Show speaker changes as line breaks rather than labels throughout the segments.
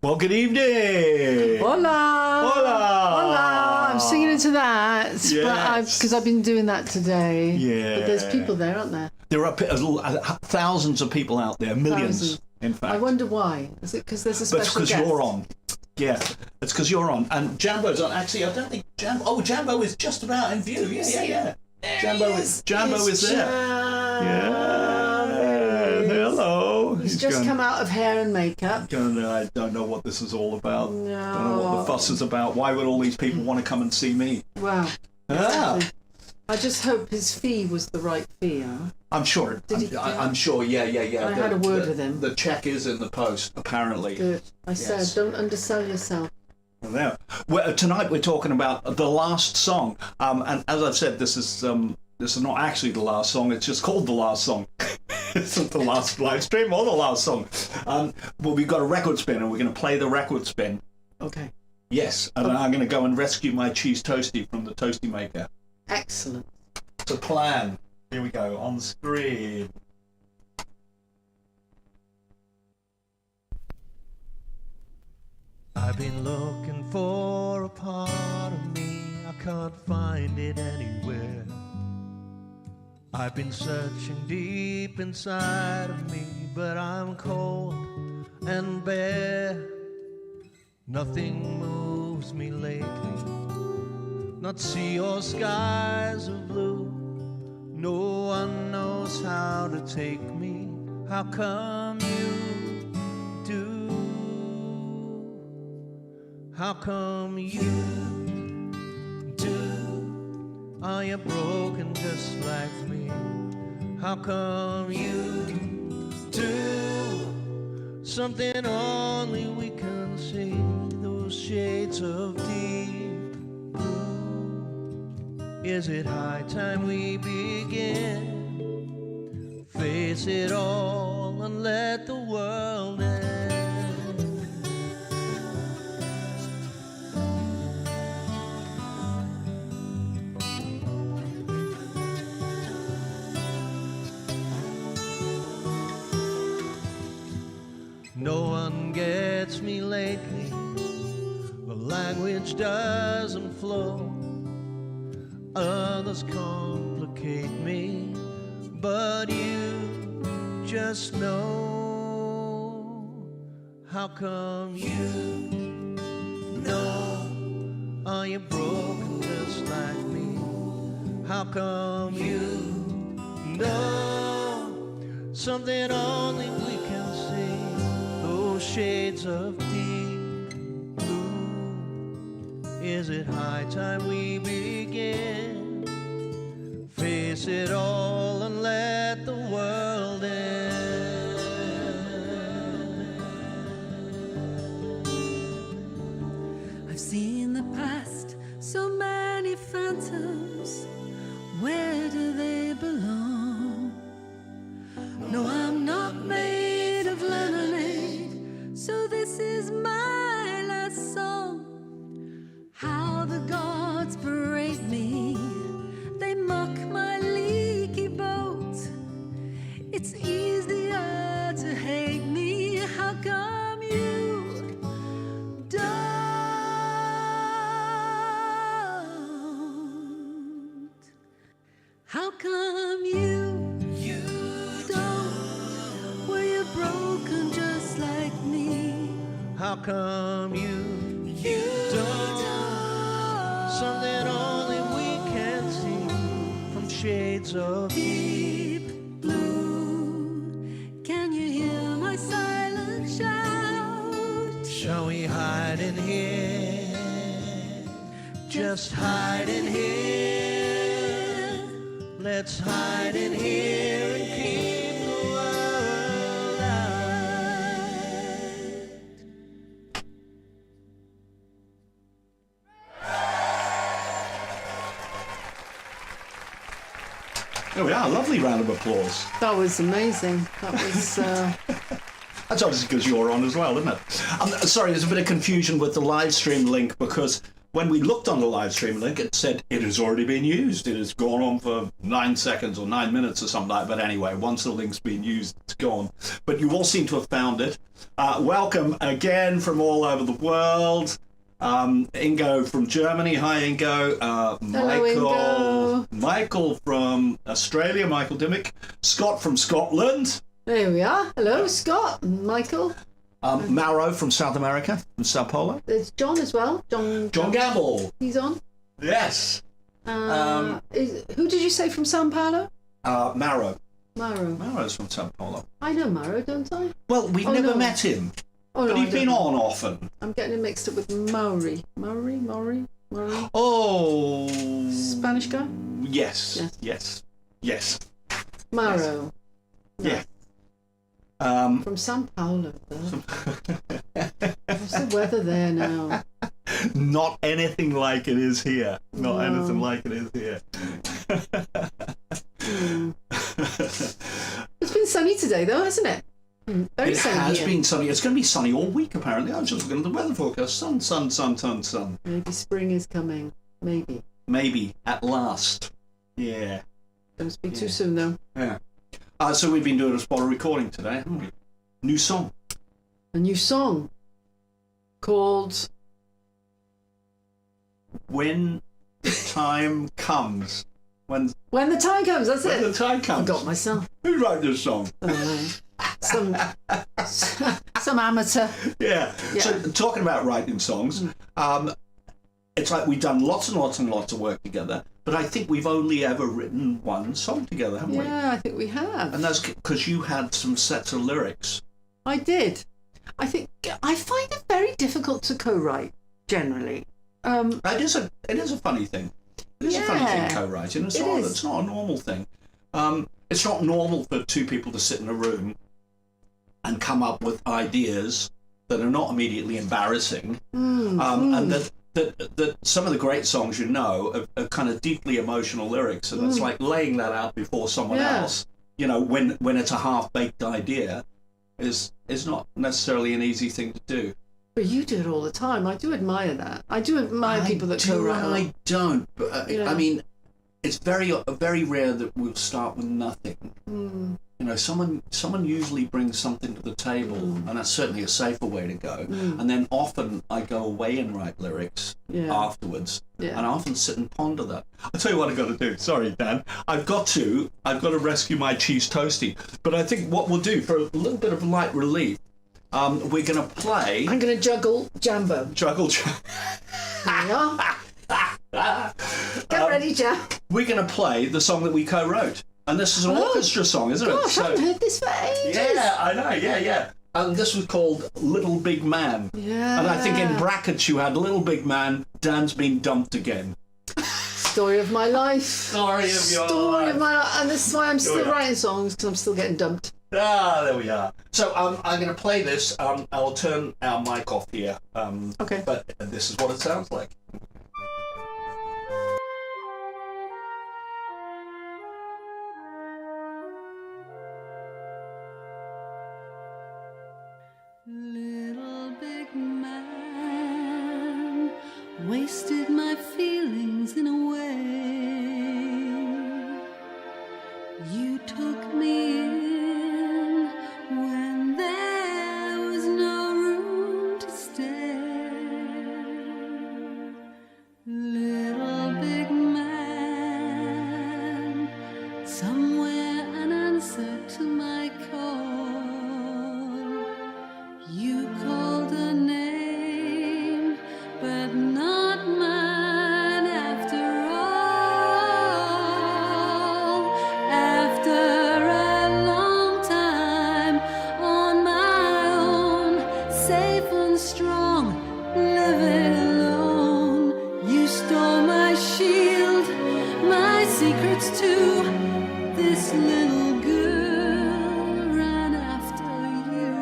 Well, good evening.
Hola.
Hola.
Hola. I'm singing into that,
Yes.
because I've been doing that today.
Yeah.
But there's people there, aren't there?
There are thousands of people out there, millions,
Thousands.
in fact.
I wonder why. Is it because there's a
But
special
it's because
guest?
you're on. Yeah, it's because you're on. And Jambo's on. Actually, I don't think Jambo... Oh, Jambo is just about in view. Yeah. Jambo is there. Yeah. Hello.
He's just
going,
come out of hair and makeup.
I don't know what this is all about.
No.
I don't know what the fuss is about. Why would all these people want to come and see me?
Wow.
Ah.
Exactly. I just hope his fee was the right fee, huh?
I'm sure. I'm sure. Yeah.
I had a word with him.
The check is in the post, apparently.
Good. I said, don't undersell yourself.
There. Well, tonight we're talking about the last song, and as I've said, this is not actually the last song. It's just called the last song. It's not the last live stream or the last song. Well, we've got a record spin, and we're going to play the record spin.
Okay.
Yes, and I'm going to go and rescue my cheese toastie from the toastie maker.
Excellent.
It's a plan. Here we go on screen.
I've been looking for a part of me, I can't find it anywhere. I've been searching deep inside of me, but I'm cold and bare. Nothing moves me lately, not sea or skies of blue. No one knows how to take me, how come you do? How come you do? Are you broken just like me? How come you do? Something only we can see, those shades of deep blue. Is it high time we begin? Face it all and let the world end. No one gets me lately, the language doesn't flow. Others complicate me, but you just know. How come you know? Are you broken just like me? How come you know? Something only we can see, those shades of deep blue. Is it high time we begin? Face it all and let the world end.
I've seen the past, so many phantoms. Where do they belong? No, I'm not made of lemonade, so this is my last song. How the gods berate me, they mock my leaky boat. It's easier to hate me. How come you don't? How come you don't? Were you broken just like me?
How come you don't? Something only we can see, from shades of
Deep blue. Can you hear my silent shout?
Shall we hide in here? Just hide in here. Let's hide in here and keep the world out.
There we are. Lovely round of applause.
That was amazing. That was...
That's obviously because you're on as well, isn't it? Sorry, there's a bit of confusion with the live stream link because when we looked on the live stream link, it said it has already been used. It has gone on for 9 seconds or 9 minutes or something like that. But anyway, once the link's been used, it's gone. But you all seem to have found it. Welcome again from all over the world. Ingo from Germany. Hi, Ingo.
Ingo.
Michael from Australia. Michael Dimmick. Scott from Scotland.
There we are. Hello, Scott and Michael.
Mauro from South America, from Sao Paulo.
There's John as well. John
Gamble.
He's on.
Yes.
Who did you say from Sao Paulo?
Mauro.
Mauro's
from Sao Paulo.
I know Mauro, don't I?
Well, we've never met him.
Oh,
but
no,
he's been on often.
I'm getting it mixed up with Maury. Maury?
Oh.
Spanish guy?
Yes.
Mauro.
Yeah.
From Sao Paulo, though. What's the weather there now?
Not anything like it is here. Anything like it is here.
It's been sunny today, though, hasn't it? Very sunny. It has
been sunny. It's going to be sunny all week, apparently. I was just looking at the weather forecast. Sun.
Maybe spring is coming. Maybe. At last. Yeah. Don't speak too soon, though.
Yeah. So we've been doing a spot of recording today, haven't we? New song.
A new song called
When the Time Comes. When
the time comes, that's
when
it.
The time comes.
I got myself.
Who wrote this song?
Some amateur.
Yeah. So talking about writing songs, it's like we've done lots and lots of work together, but I think we've only ever written one song together, haven't we?
Yeah, I think we have.
And that's because you had some sets of lyrics.
I did. I find it very difficult to co-write, generally.
It is a funny thing. It is a funny thing, co-writing. It's not a normal thing. It's not normal for two people to sit in a room and come up with ideas that are not immediately embarrassing, and that some of the great songs are kind of deeply emotional lyrics, and it's like laying that out before someone else. When it's a half-baked idea, is not necessarily an easy thing to do.
But you do it all the time. I do admire that. I do admire people that co-write.
I don't. But I mean, it's very rare that we'll start with nothing. Someone usually brings something to the table, and that's certainly a safer way to go. And then often I go away and write lyrics afterwards, and I often sit and ponder that. I'll tell you what I've got to do. Sorry, Dan. I've got to rescue my cheese toastie. But I think what we'll do for a little bit of light relief, we're going to play.
I'm going to juggle Jambo. Get ready, Jack.
We're going to play the song that we co-wrote. And this is an orchestra song, isn't it?
Gosh, I haven't heard this for ages.
Yeah, I know, yeah. And this was called Little Big Man.
Yeah.
And I think in brackets you had Little Big Man, Dan's been dumped again.
Story of my life.
Story of my life.
And this is why I'm still writing songs, because I'm still getting dumped.
There we are. So I'm going to play this. I'll turn our mic off here.
Okay.
But this is what it sounds like.
Little big man wasted my feelings in a way. You took me in when there was no room to stay. Little big man, somewhere unanswered to my call. You called a name, but not mine after all. After a long time on my own, safe and strong, living alone. You stole my shield, my secrets too. This little girl ran after you.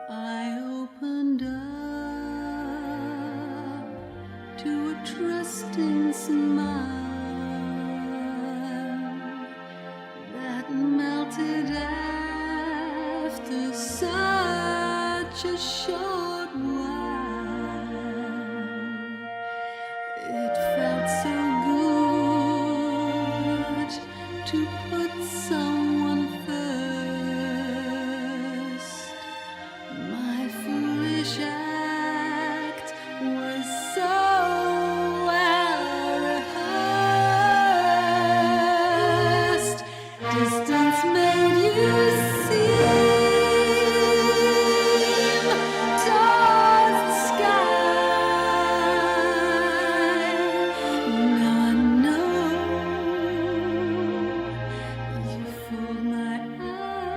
I opened up to a trusting smile that melted after such a short while. has made you seem towards the sky. Now I know you fooled my eye.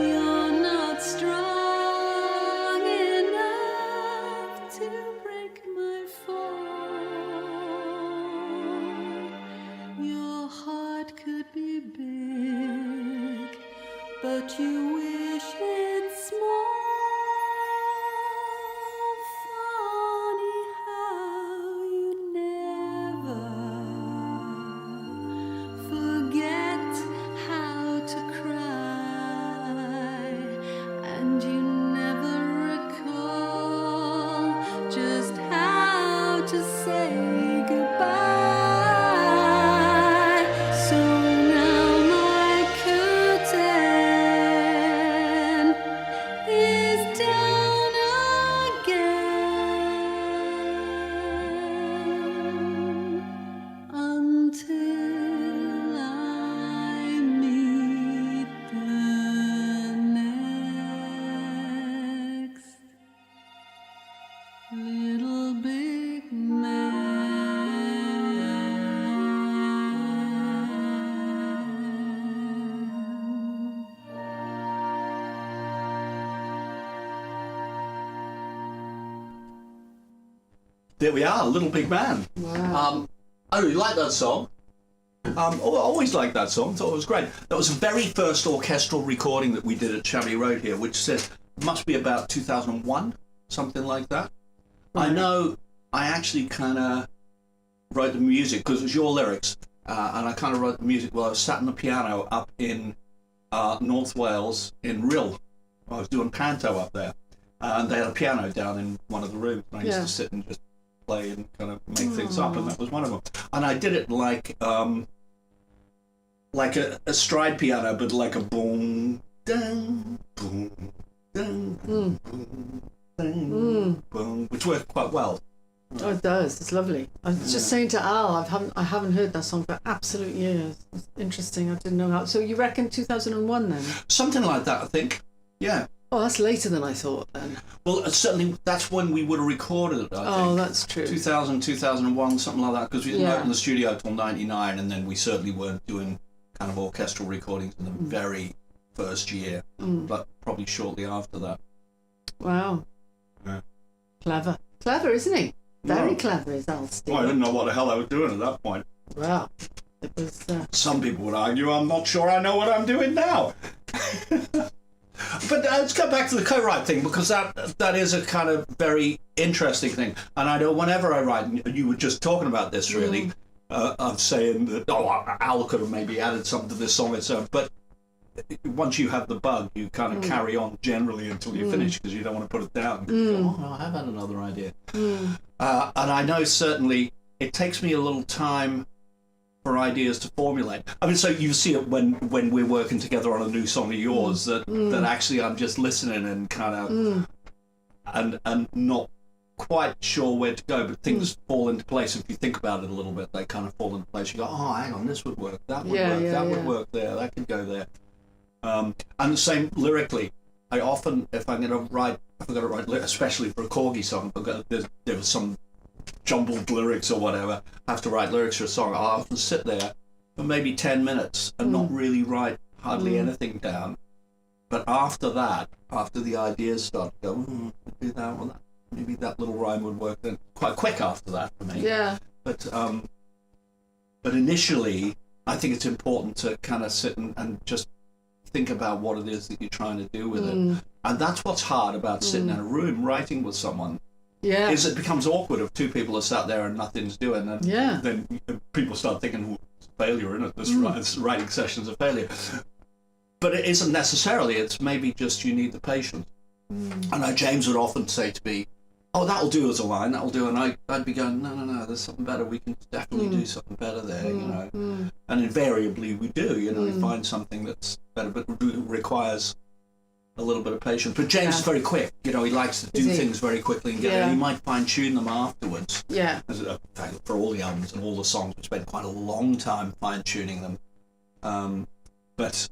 You're not strong enough to break my fall. Your heart could be big, but you wish it's small. Funny how you never forget how to cry, and you never recall just how to say goodbye. So now my curtain is down again until I meet the next little big man.
There we are, Little Big Man.
Wow.
I really like that song. I always liked that song, thought it was great. That was the very first orchestral recording that we did at Chablis Road here, which says it must be about 2001, something like that. I know I actually kind of wrote the music, because it was your lyrics, and I kind of wrote the music while I was sat on the piano up in North Wales in Rhyl. I was doing panto up there, and they had a piano down in one of the rooms, and I used to sit and just play and kind of make things up, and that was one of them. And I did it like a stride piano, but like a boom, dang, boom, dang, boom, dang, boom, which worked quite well.
Oh, it does. It's lovely. I was just saying to Al, I haven't heard that song for absolute years. It's interesting. I didn't know how. So you reckon 2001 then?
Something like that, I think. Yeah.
Oh, that's later than I thought then.
Well, certainly that's when we would have recorded it, I think.
Oh, that's true.
2000, 2001, something like that, because we didn't open the studio till 99, and then we certainly weren't doing kind of orchestral recordings in the very first year, but probably shortly after that.
Wow.
Yeah.
Clever. Clever, isn't he? Very clever is Al Steele.
Well, I didn't know what the hell I was doing at that point.
Wow. It was...
Some people would argue I'm not sure I know what I'm doing now. But let's go back to the co-write thing, because that is a kind of very interesting thing. And I know whenever I write, and you were just talking about this really, of saying that, Al could have maybe added something to this song itself, but once you have the bug, you kind of carry on generally until you finish, because you don't want to put it down. You go, I have had another idea. And I know certainly it takes me a little time for ideas to formulate. I mean, so you see it when we're working together on a new song of yours, that actually I'm just listening and kind of and not quite sure where to go, but things fall into place. If you think about it a little bit, they kind of fall into place. You go, oh, hang on, this would work, that would work, that would work there, that could go there. And the same lyrically. I often, if I'm going to write, if I'm going to write, especially for a Korgis song, there was some jumbled lyrics or whatever, I have to write lyrics for a song, I'll often sit there for maybe 10 minutes and not really write hardly anything down. But after that, after the ideas start to go, do that, well, maybe that little rhyme would work then. Quite quick after that for me.
Yeah.
But initially, I think it's important to kind of sit and just think about what it is that you're trying to do with it. And that's what's hard about sitting in a room writing with someone.
Yeah.
Is it becomes awkward if two people are sat there and nothing's doing, and then people start thinking, it's a failure, isn't it? This writing session's a failure. But it isn't necessarily. It's maybe just you need the patience. I know James would often say to me, oh, that'll do as a line, that'll do. And I'd be going, no, there's something better. We can definitely do something better there, you know. And invariably we do, you know, we find something that's better, but it requires a little bit of patience. But James is very quick, you know, he likes to do things very quickly and get it. And he might fine-tune them afterwards.
Yeah.
In fact, for all the albums and all the songs, we spent quite a long time fine-tuning them. But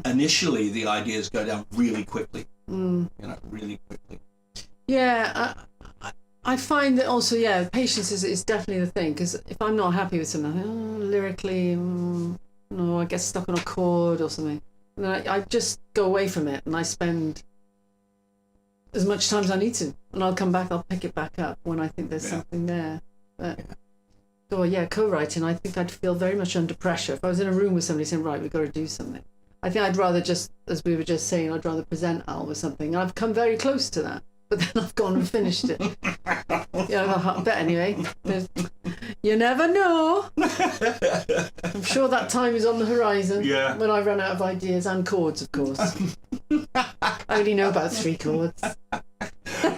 initially the ideas go down really quickly. Really quickly.
Yeah, I find that also, patience is definitely the thing, because if I'm not happy with something, lyrically, no, I get stuck on a chord or something, and then I just go away from it, and I spend as much time as I need to, and I'll come back, I'll pick it back up when I think there's something there. But co-writing, I think I'd feel very much under pressure. If I was in a room with somebody saying, right, we've got to do something, I think I'd rather just, as we were just saying, I'd rather present Al with something. I've come very close to that, but then I've gone and finished it. But anyway, you never know. I'm sure that time is on the horizon.
Yeah.
When I run out of ideas and chords, of course. I only know about 3 chords.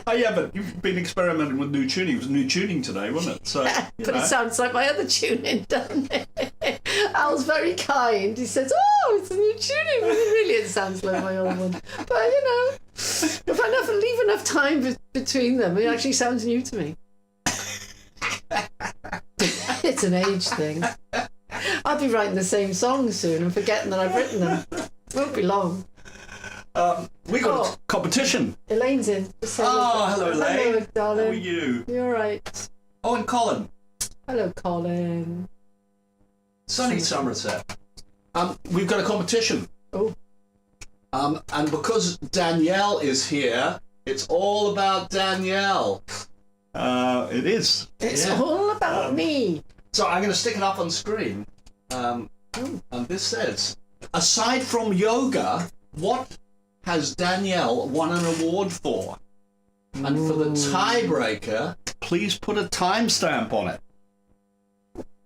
Oh yeah, but you've been experimenting with new tuning. It was new tuning today, wasn't it? So,
But it sounds like my other tuning, doesn't it? Al's very kind. He says, "Oh, it's a new tuning." But really, it sounds like my old one. But if I leave enough time between them, it actually sounds new to me. It's an age thing. I'll be writing the same songs soon and forgetting that I've written them. Won't be long.
We got a competition.
Elaine's in.
Hello, Elaine.
Hello, darling.
How are you?
You're right.
Oh, and Colin.
Hello, Colin.
Sunny Somerset. We've got a competition.
Oh.
And because Danielle is here, it's all about Danielle. It is.
It's all about me.
So I'm going to stick it up on screen. And this says, aside from yoga, what has Danielle won an award for? And for the tiebreaker, please put a timestamp on it.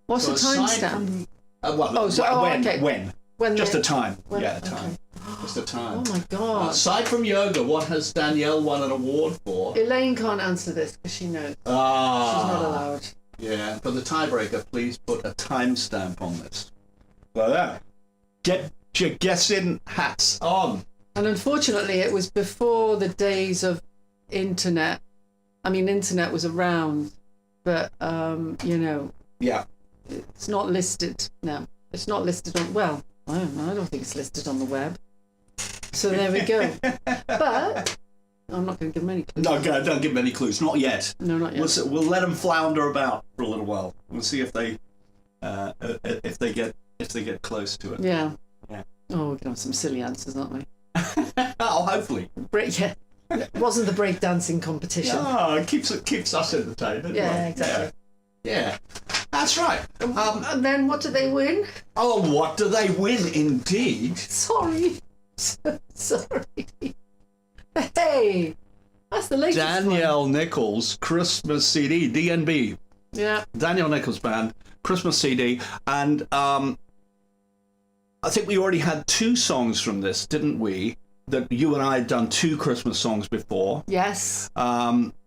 What's the timestamp?
When? Just a time.
When?
Yeah, a time.
Okay.
Just a time.
Oh my God.
Aside from yoga, what has Danielle won an award for?
Elaine can't answer this because she knows. She's
Ah.
not allowed.
Yeah, for the tiebreaker, please put a timestamp on this. Like that. Get your guessing hats on.
And unfortunately, it was before the days of internet. I mean, internet was around, but
Yeah.
it's not listed now. It's not listed on. Well, I don't think it's listed on the web. So there we go. But I'm not going to give them any clues.
No, don't give them any clues. Not yet.
No, not yet.
We'll let them flounder about for a little while. We'll see if they get close to it.
Yeah.
Yeah.
Oh, we're going to have some silly answers, aren't we?
Oh, hopefully.
Yeah. It wasn't the breakdancing competition.
Oh, it keeps us entertained.
Yeah, exactly.
Yeah. That's right.
And then what do they win?
Oh, what do they win, indeed?
Sorry. Sorry. Hey, that's the latest
Danielle Nichols, Christmas CD, DNB.
Yeah.
Danielle Nichols Band, Christmas CD. And I think we already had 2 songs from this, didn't we? That you and I had done 2 Christmas songs before.
Yes.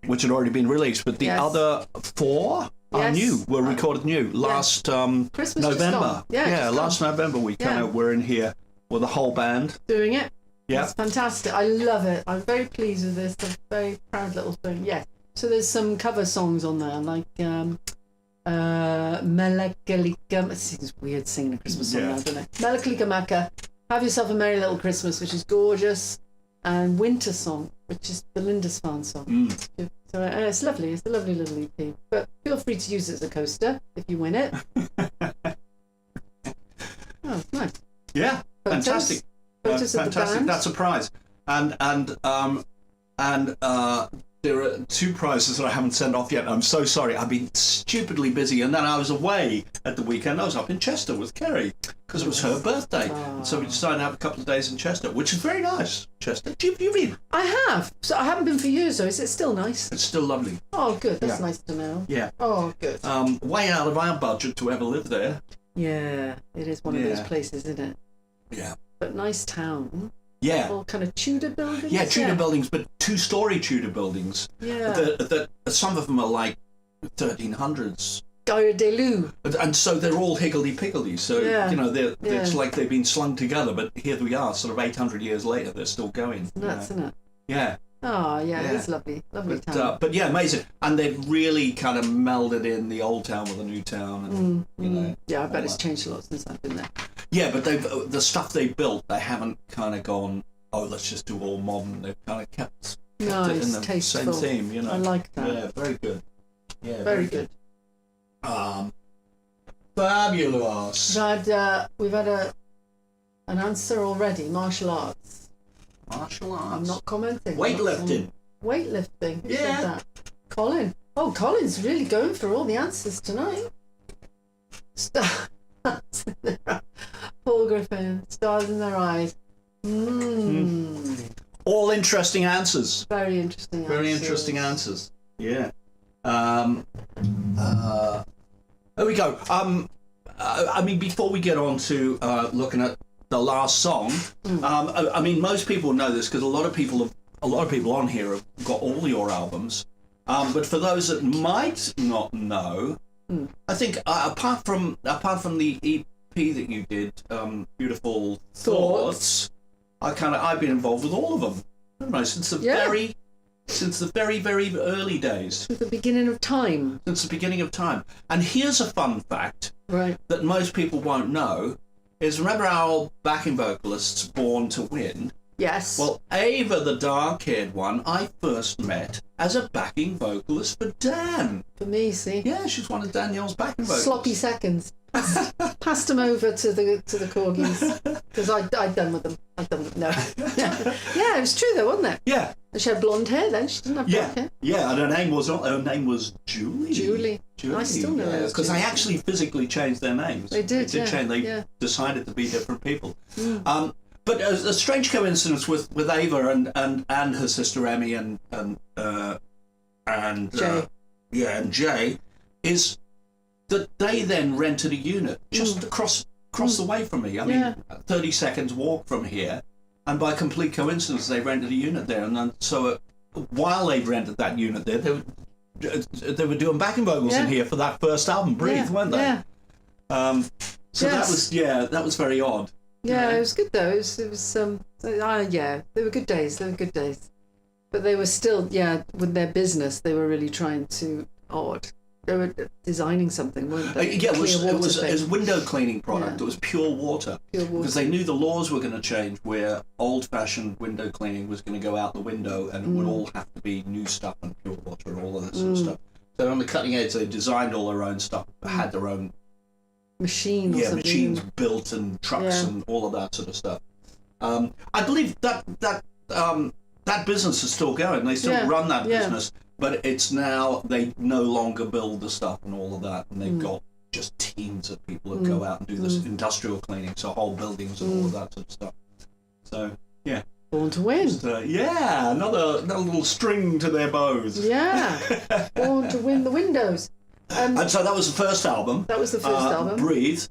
Which had already been released. But the other 4 are new, were recorded new. Last
Christmas
November. Last
gone.
November we kind of were in here with the whole band.
Doing it.
Yeah.
It's fantastic. I love it. I'm very pleased with this. It's a very proud little thing. Yeah. So there's some cover songs on there, like Melakalika. It seems weird singing a Christmas song now, doesn't it? Melakalika Maka. Have Yourself a Merry Little Christmas, which is gorgeous. And Winter Song, which is the Lindisfarne song. So it's lovely. It's a lovely little EP. But feel free to use it as a coaster if you win it. Oh, nice.
Yeah, fantastic.
Photos of the band.
That's a prize. And there are 2 prizes that I haven't sent off yet. I'm so sorry. I've been stupidly busy, and then I was away at the weekend. I was up in Chester with Kerry because it was her birthday. And so we decided to have a couple of days in Chester, which is very nice. Chester, have you been?
I have. So I haven't been for years, though. Is it still nice?
It's still lovely.
Oh, good. That's nice to know.
Yeah.
Oh, good.
Way out of our budget to ever live there.
Yeah, it is one of those places, isn't it?
Yeah.
But nice town.
Yeah.
All kind of Tudor buildings.
Yeah, Tudor buildings, but 2-story Tudor buildings.
Yeah.
Some of them are like 1300s.
Gare de Lou.
And so they're all higgledy-piggledy. So, it's like they've been slung together, but here we are, sort of 800 years later, they're still going.
It's nuts, isn't it?
Yeah.
Oh, yeah, it is lovely. Lovely town.
But yeah, amazing. And they've really kind of melded in the old town with the new town. And,
Yeah, I bet it's changed a lot since I've been there.
Yeah, but the stuff they built, they haven't kind of gone, oh, let's just do all modern. They've kind of kept it in the
tasteful.
same theme,
I like that.
Yeah, very good. Yeah,
Very good.
Fabulous.
We've had an answer already. Martial arts.
Martial arts.
I'm not commenting.
Weightlifting.
Weightlifting. Who
Yeah.
said that? Colin. Oh, Colin's really going for all the answers tonight. Paul Griffin. Stars in their eyes.
All interesting answers.
Very interesting.
Very interesting answers. Yeah. There we go. I mean, before we get on to looking at the last song, I mean, most people know this because a lot of people on here have got all your albums. But for those that might not know, I think apart from the EP that you did, Beautiful Thoughts, I've been involved with all of them. I don't know, since the very, very early days.
Since the beginning of time.
Since the beginning of time. And here's a fun fact that most people won't know is, remember our old backing vocalists, Born to Win?
Yes.
Well, Ava, the dark-haired one, I first met as a backing vocalist for Dan.
For me, see.
Yeah, she's one of Danielle's backing vocalists.
Sloppy seconds. Passed them over to the Korgis because I'd done with them. No. Yeah, it was true though, wasn't it?
Yeah.
And she had blonde hair then. She didn't have black hair.
Yeah, and her name was Julie.
Julie. I still know her as
because they
Julie.
actually physically changed their names.
They did
change. They decided to be different people. But a strange coincidence with Ava and her sister Emmy and
Jay.
And Jay is that they then rented a unit just across the way from me. I mean, 30 seconds walk from here, and by complete coincidence they rented a unit there. And then so while they rented that unit there, they were doing backing vocals in here for that first album, Breathe, weren't they?
Yeah.
So that was very odd.
Yeah, it was good though. It was they were good days. But they were still, with their business, they were really trying to They were designing something, weren't they?
It was window cleaning product. It was pure water. Because they knew the laws were going to change, where old-fashioned window cleaning was going to go out the window, and it would all have to be new stuff and pure water and all of that sort of stuff. So on the cutting edge, they designed all their own stuff, had their own
machine or something.
Machines built and trucks and all of that sort of stuff. I believe that business is still going. They still run that business, but it's now they no longer build the stuff and all of that, and they've got just teams of people that go out and do this industrial cleaning, so whole buildings and all of that sort of stuff. So yeah.
Born to Win.
Just, another little string to their bows.
Yeah. Born to Win the windows.
And so that was the first album.
That was the first album.
Breathe.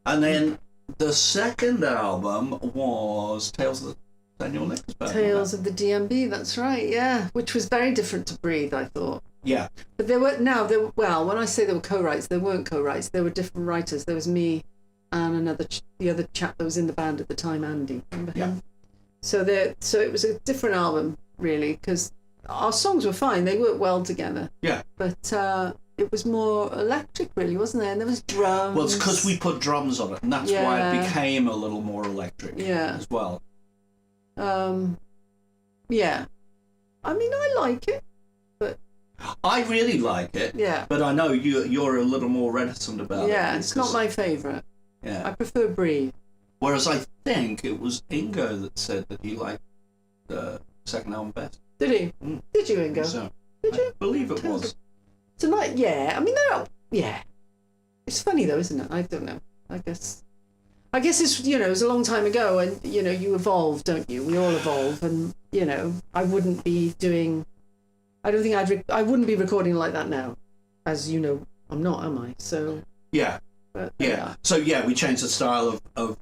And then the second album was Tales of the Daniel Nichols Band.
Tales of the DMB, that's right, yeah. Which was very different to Breathe, I thought.
Yeah.
But when I say they were co-writes, they weren't co-writes. They were different writers. There was me and the other chap that was in the band at the time, Andy. Remember him? So it was a different album, really, because our songs were fine. They worked well together. Yeah. But it was more electric, really, wasn't there? And there was drums.
Well, it's because we put drums on it, and that's why it became a little more electric as well.
Yeah. I mean, I like it, but...
I really like it.
Yeah.
But I know you're a little more reticent about it.
Yeah, it's not my favourite.
Yeah.
I prefer Breathe.
Whereas I think it was Ingo that said that he liked the second album best.
Did he? Did you, Ingo?
So,
Did you?
I believe it was.
Tonight, yeah. I mean, they're all... Yeah. It's funny, though, isn't it? I don't know. I guess it's, it was a long time ago, and, you evolve, don't you? We all evolve, and, I wouldn't be doing... I don't think I wouldn't be recording like that now. As you know, I'm not, am I? So...
Yeah.
But,
So we changed the style of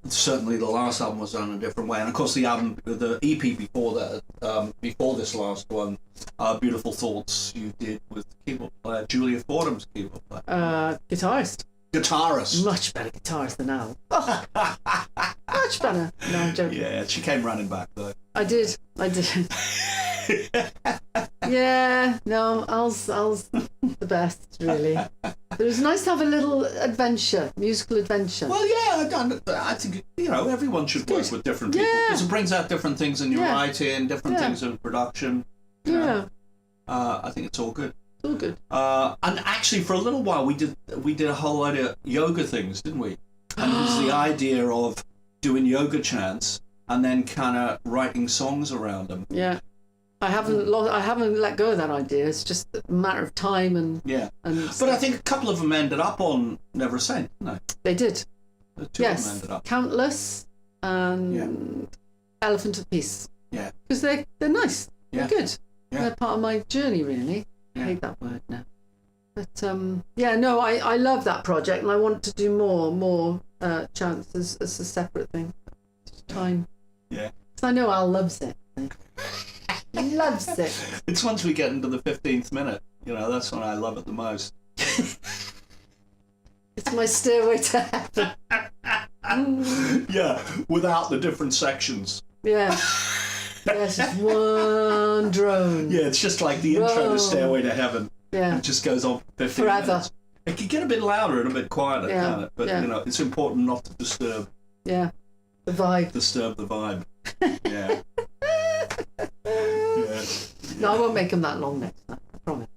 certainly the last album was done a different way, and of course the EP before that, before this last one, Beautiful Thoughts, you did with keyboard player Julia Fordham's keyboard player. Guitarist. Much better guitarist than Al.
Oh, much better. No, I'm joking.
Yeah, she came running back though.
I did. Yeah, no, Al's the best, really. But it was nice to have a little adventure, musical adventure.
Well, yeah, I think, everyone should work with different people.
Yeah.
Because it brings out different things in your
Yeah.
writing, different
Yeah.
things in production. you
Yeah.
know. I think it's all good.
It's all good.
And actually, for a little while, we did a whole lot of yoga things, didn't we? And it was the idea of doing yoga chants and then kind of writing songs around them.
Yeah. I haven't let go of that idea. It's just a matter of time and
Yeah.
and
But I think a couple of them ended up on Never a Saint, didn't
they did.
they? The two of them
Yes.
ended up.
Countless and Elephant of Peace.
Yeah.
Because they're nice.
Yeah.
They're good.
Yeah.
They're part of my journey, really. I
Yeah.
hate that word now. But I love that project and I want to do more chants as a separate thing. Just time.
Yeah.
Because I know Al loves it. He loves it.
It's once we get into the 15th minute, that's when I love it the most.
It's my stairway to heaven.
Yeah, without the different sections.
Yeah. Yes, just one drone.
Yeah, it's just like the intro
Whoa.
to Stairway to Heaven.
Yeah.
It just goes on for 15
Forever.
minutes. It can get a bit louder and a bit quieter,
Yeah,
can't it? But,
yeah.
it's important not to disturb
Yeah. The vibe.
the vibe. Yeah. Yeah.
No, I won't make them that long next time. I promise.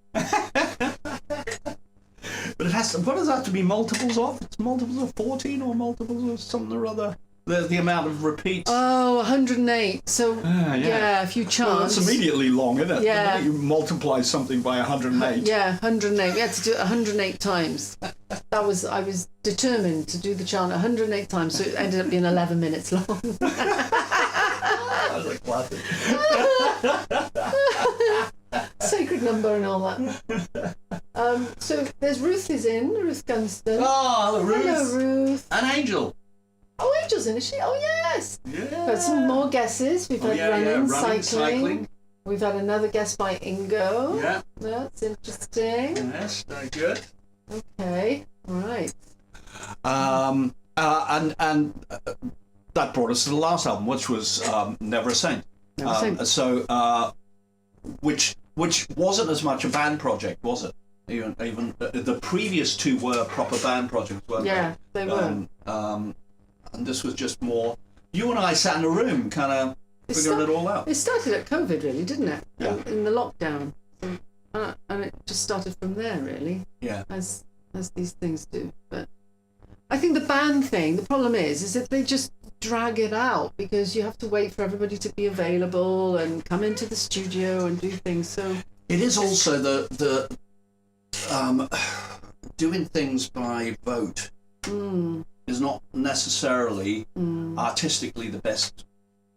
But it has to, what does that have to be multiples of? It's multiples of 14 or multiples of something or other? The amount of repeats.
Oh, 108. So,
yeah.
a few
Well,
chants.
that's immediately long, isn't it?
Yeah.
The minute you multiply something by 108.
Yeah, 108. We had to do it 108 times. I was determined to do the chant 108 times, so it ended up being 11 minutes long.
That was a classic.
Sacred number and all that. So there's Ruth is in, Ruth Gunston.
Oh, Ruth.
Hello, Ruth.
An angel.
Oh, Angel's in, is she? Oh, yes.
Yeah.
Got some more guesses. We've had running,
Running,
cycling. We've had another guest by Ingo.
Yeah.
That's interesting.
Yes, very good.
Okay. All right.
And that brought us to the last album, which was Never a Saint.
Never a Saint.
So, which wasn't as much a band project, was it? Even the previous two were proper band projects, weren't
Yeah, they were.
And this was just more. You and I sat in a room, kind of figuring it all out.
It started at COVID, really, didn't it?
Yeah.
In the lockdown. So, and it just started from there, really.
Yeah.
As these things do. But I think the band thing, the problem is that they just drag it out because you have to wait for everybody to be available and come into the studio and do things. So
It is also the doing things by vote is not necessarily artistically the best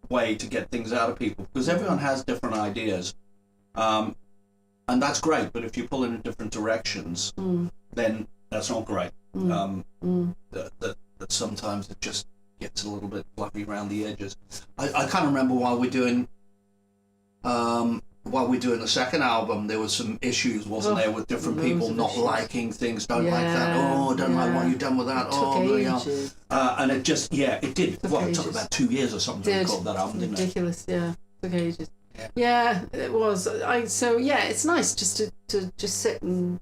way to get things out of people, because everyone has different ideas, and that's great. But if you pull in different directions, then that's not great. That sometimes it just gets a little bit fluffy around the edges. I can't remember while we're doing the second album, there was some issues, wasn't there, with different people not
issues.
liking things, don't like that, don't like what you've done with that,
ages.
and it just, it did. It took
ages.
about 2 years or something to record that album, didn't it?
Ridiculous, yeah. Took ages. Yeah, it was. It's nice just to just sit and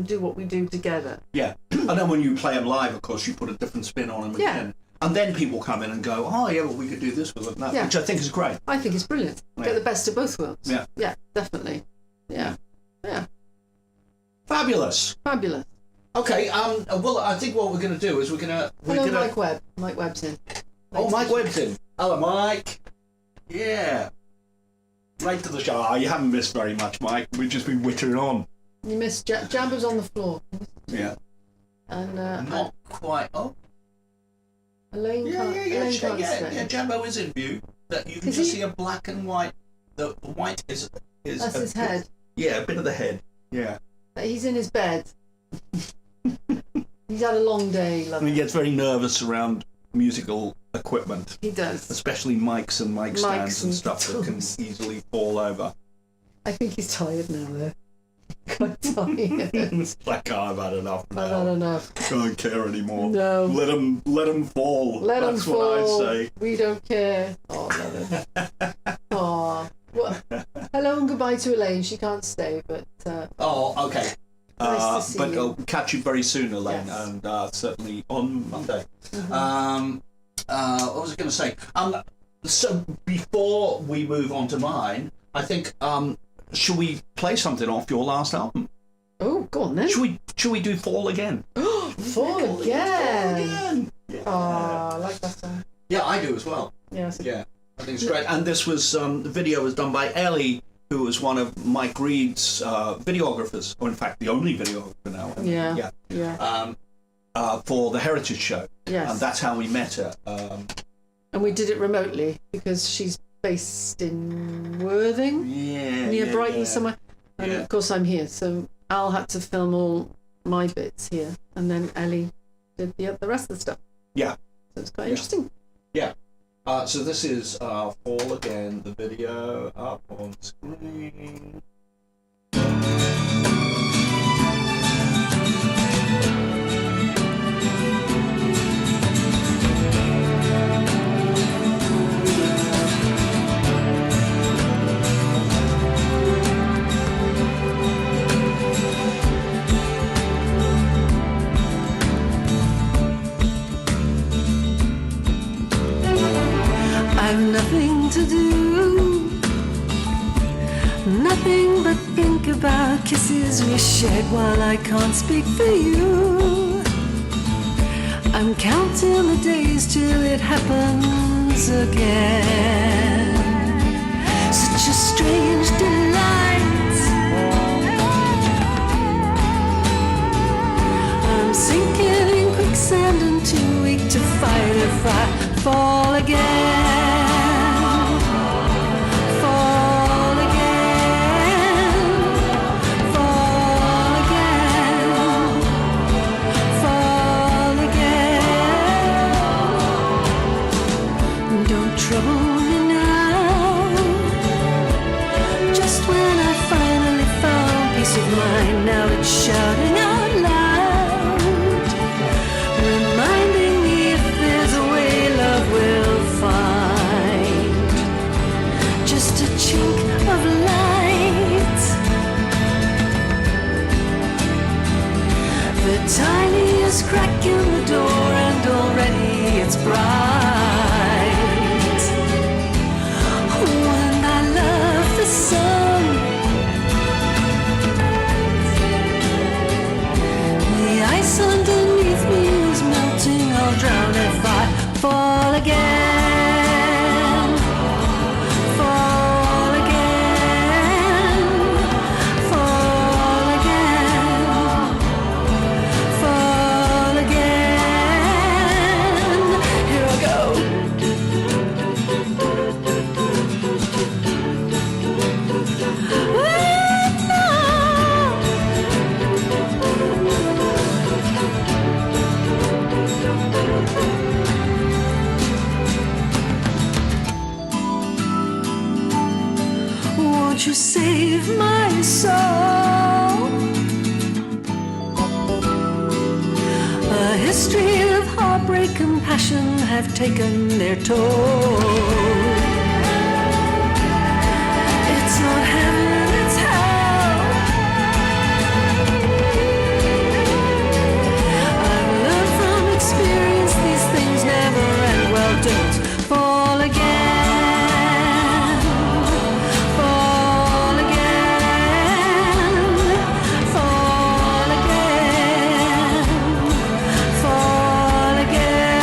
do what we do together.
Yeah, and then when you play them live, of course, you put a different spin on them again. And then people come in and go, oh yeah, well, we could do this with it, and that, which I think is great.
I think it's brilliant. Get the best of both worlds.
Yeah.
Yeah, definitely. Yeah. Yeah.
Fabulous.
Fabulous.
Okay, well, I think what we're going to do is
Hello, Mike Webb. Mike Webb's in.
Oh, Mike Webb's in. Hello, Mike. Yeah. Late to the show. Oh, you haven't missed very much, Mike. We've just been wittering on.
You missed Jambo's on the floor.
Yeah.
And
not quite. Oh.
Elaine can't stay.
Jambo is in view. That you can just see a black and white. The white is.
That's his head.
Yeah, a bit of the head. Yeah.
He's in his bed. He's had a long day.
And he gets very nervous around musical equipment.
He does.
Especially mics and mic stands and stuff that can easily fall over.
I think he's tired now, though. Quite tired.
It's like, I've had enough now.
I've had enough.
Don't care anymore.
No.
Let him fall.
Let
That's
him
what
fall.
I say.
We don't care. Oh, let him. Oh. Well, hello and goodbye to Elaine. She can't stay, but...
Oh, okay.
Nice to see
but
you.
I'll catch you very soon, Elaine,
Yes.
and certainly on Monday. What was I going to say? So before we move on to mine, I think should we play something off your last album?
Oh, go on then.
Should we do Fall Again?
Fall again.
Yeah.
Oh, I like that song.
Yeah, I do as well.
Yes.
Yeah, I think it's great. And this was the video was done by Ellie, who was one of Mike Reed's videographers, or in fact the only videographer now.
Yeah.
For the Heritage Show.
Yes.
And that's how we met her.
And we did it remotely because she's based in Worthing, near Brighton somewhere. And of course I'm here, so Al had to film all my bits here, and then Ellie did the rest of the stuff.
Yeah.
So it's quite interesting.
Yeah. So this is Fall Again, the video up on screen.
I've nothing to do, nothing but think about kisses we shared while I can't speak for you. I'm counting the days till it happens again. Such a strange delight. I'm sinking in quicksand and too weak to fight if I fall again. Fall again. Fall again. Fall again. Don't trouble me now. Just when I finally found peace of mind, now it's shouting out loud, reminding me if there's a way love will find. Just a chink of light, the tiniest crack in the door, and already it's bright. When I love the sun, the ice underneath me is melting. I'll drown if I fall again. Fall again. Fall again. Fall again. Here I go. Won't you save my soul? A history of heartbreak and passion have taken their toll. It's not heaven, it's hell. I've learned from experience these things never end. Well, don't fall again. Fall again. Fall again. Fall again.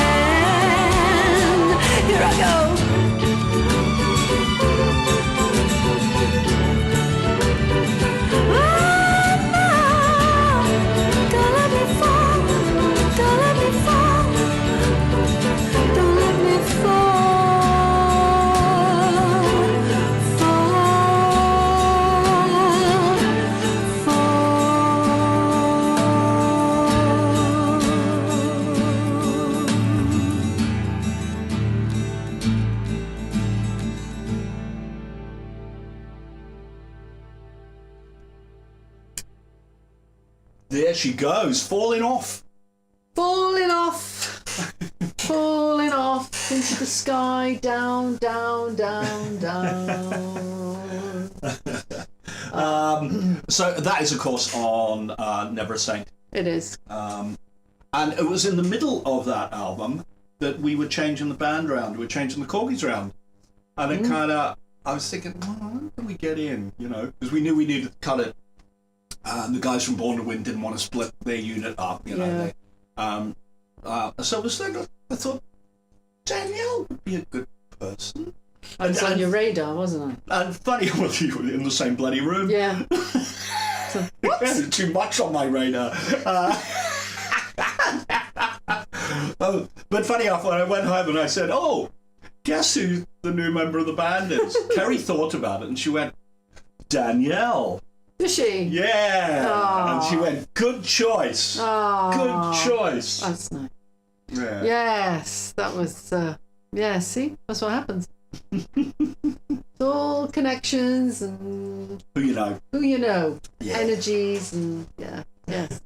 Here I go. Don't let me fall. Don't let me fall. Don't let me fall.
There she goes, falling off.
Falling off. Falling off into the sky, down, down, down, down.
So that is, of course, on Never a Saint.
It is.
And it was in the middle of that album that we were changing the band around. We were changing the Korgis around. And it kind of, I was thinking, how can we get in, you know? Because we knew we needed to cut it. And the guys from Born to Win didn't want to split their unit up, you know. So I was thinking, I thought, Danielle would be a good person.
I was on your radar, wasn't I?
And funny, well, you were in the same bloody room.
Yeah. So, what?
Too much on my radar. Oh, but funny enough, when I went home and I said, oh, guess who the new member of the band is? Kerry thought about it and she went, Danielle.
Did she?
Yeah.
Aww.
And she went, good choice.
Aww.
Good choice.
That's nice.
Yeah.
Yes, that was, yeah, see? That's what happens. It's all connections and
Who you know.
who you know,
Yeah.
energies and, yeah, yes.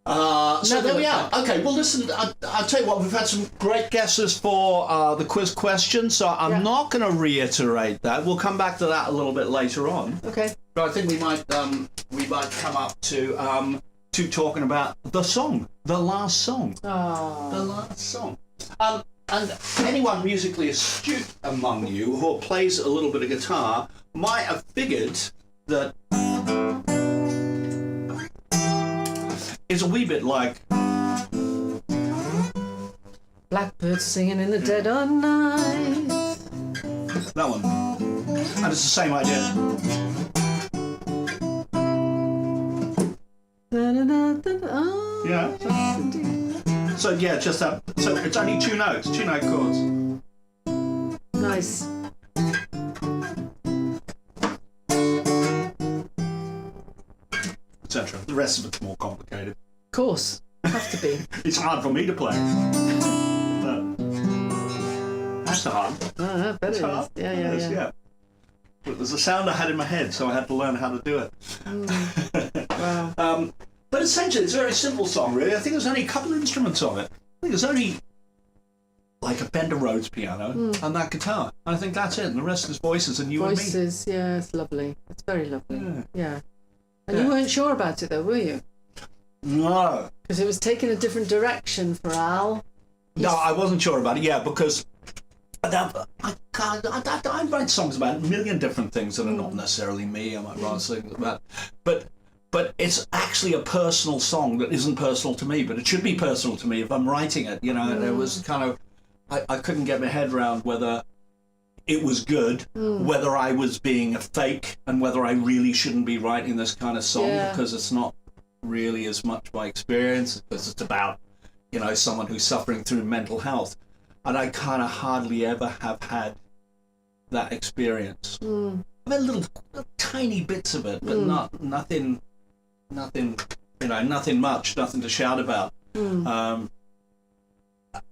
So there we are. Okay, well listen, I'll tell you what, we've had some great guesses for the quiz question, so I'm not going to reiterate that. We'll come back to that a little bit later on.
Okay.
But I think we might come up to talking about the song, the last song.
Oh.
The last song. And anyone musically astute among you who plays a little bit of guitar might have figured that it's a wee bit like
Blackbirds singing in the dead of night.
that one. And it's the same idea.
Oh,
Yeah.
yes, indeed.
So yeah, just that. So it's only two notes, two note chords.
Nice.
Etc. The rest of it's more complicated.
Of course. Have to be.
It's hard for me to play. That's hard.
I bet it is. Yeah,
It is,
yeah.
But there's a sound I had in my head, so I had to learn how to do it.
Wow.
But essentially, it's a very simple song, really. I think there's only a couple of instruments on it. I think there's only like a Fender Rhodes piano and that guitar. I think that's it. And the rest is voices and you
Voices, yeah, it's lovely. It's very lovely.
Yeah.
Yeah. And
Yeah.
you weren't sure about it though, were you?
and me. No.
Because it was taking a different direction for Al.
No, I wasn't sure about it, yeah, because I write songs about a million different things that are not necessarily me, I might write things about, but it's actually a personal song that isn't personal to me, but it should be personal to me if I'm writing it, you know, and it was kind of, I couldn't get my head around whether it was good, whether I was being a fake, and whether I really shouldn't be writing this kind of song, because it's not really as much my experience, because it's about, you know, someone who's suffering through mental health. And I kind of hardly ever have had that experience. I've had little tiny bits of it, but nothing, you know, nothing much, nothing to shout about. And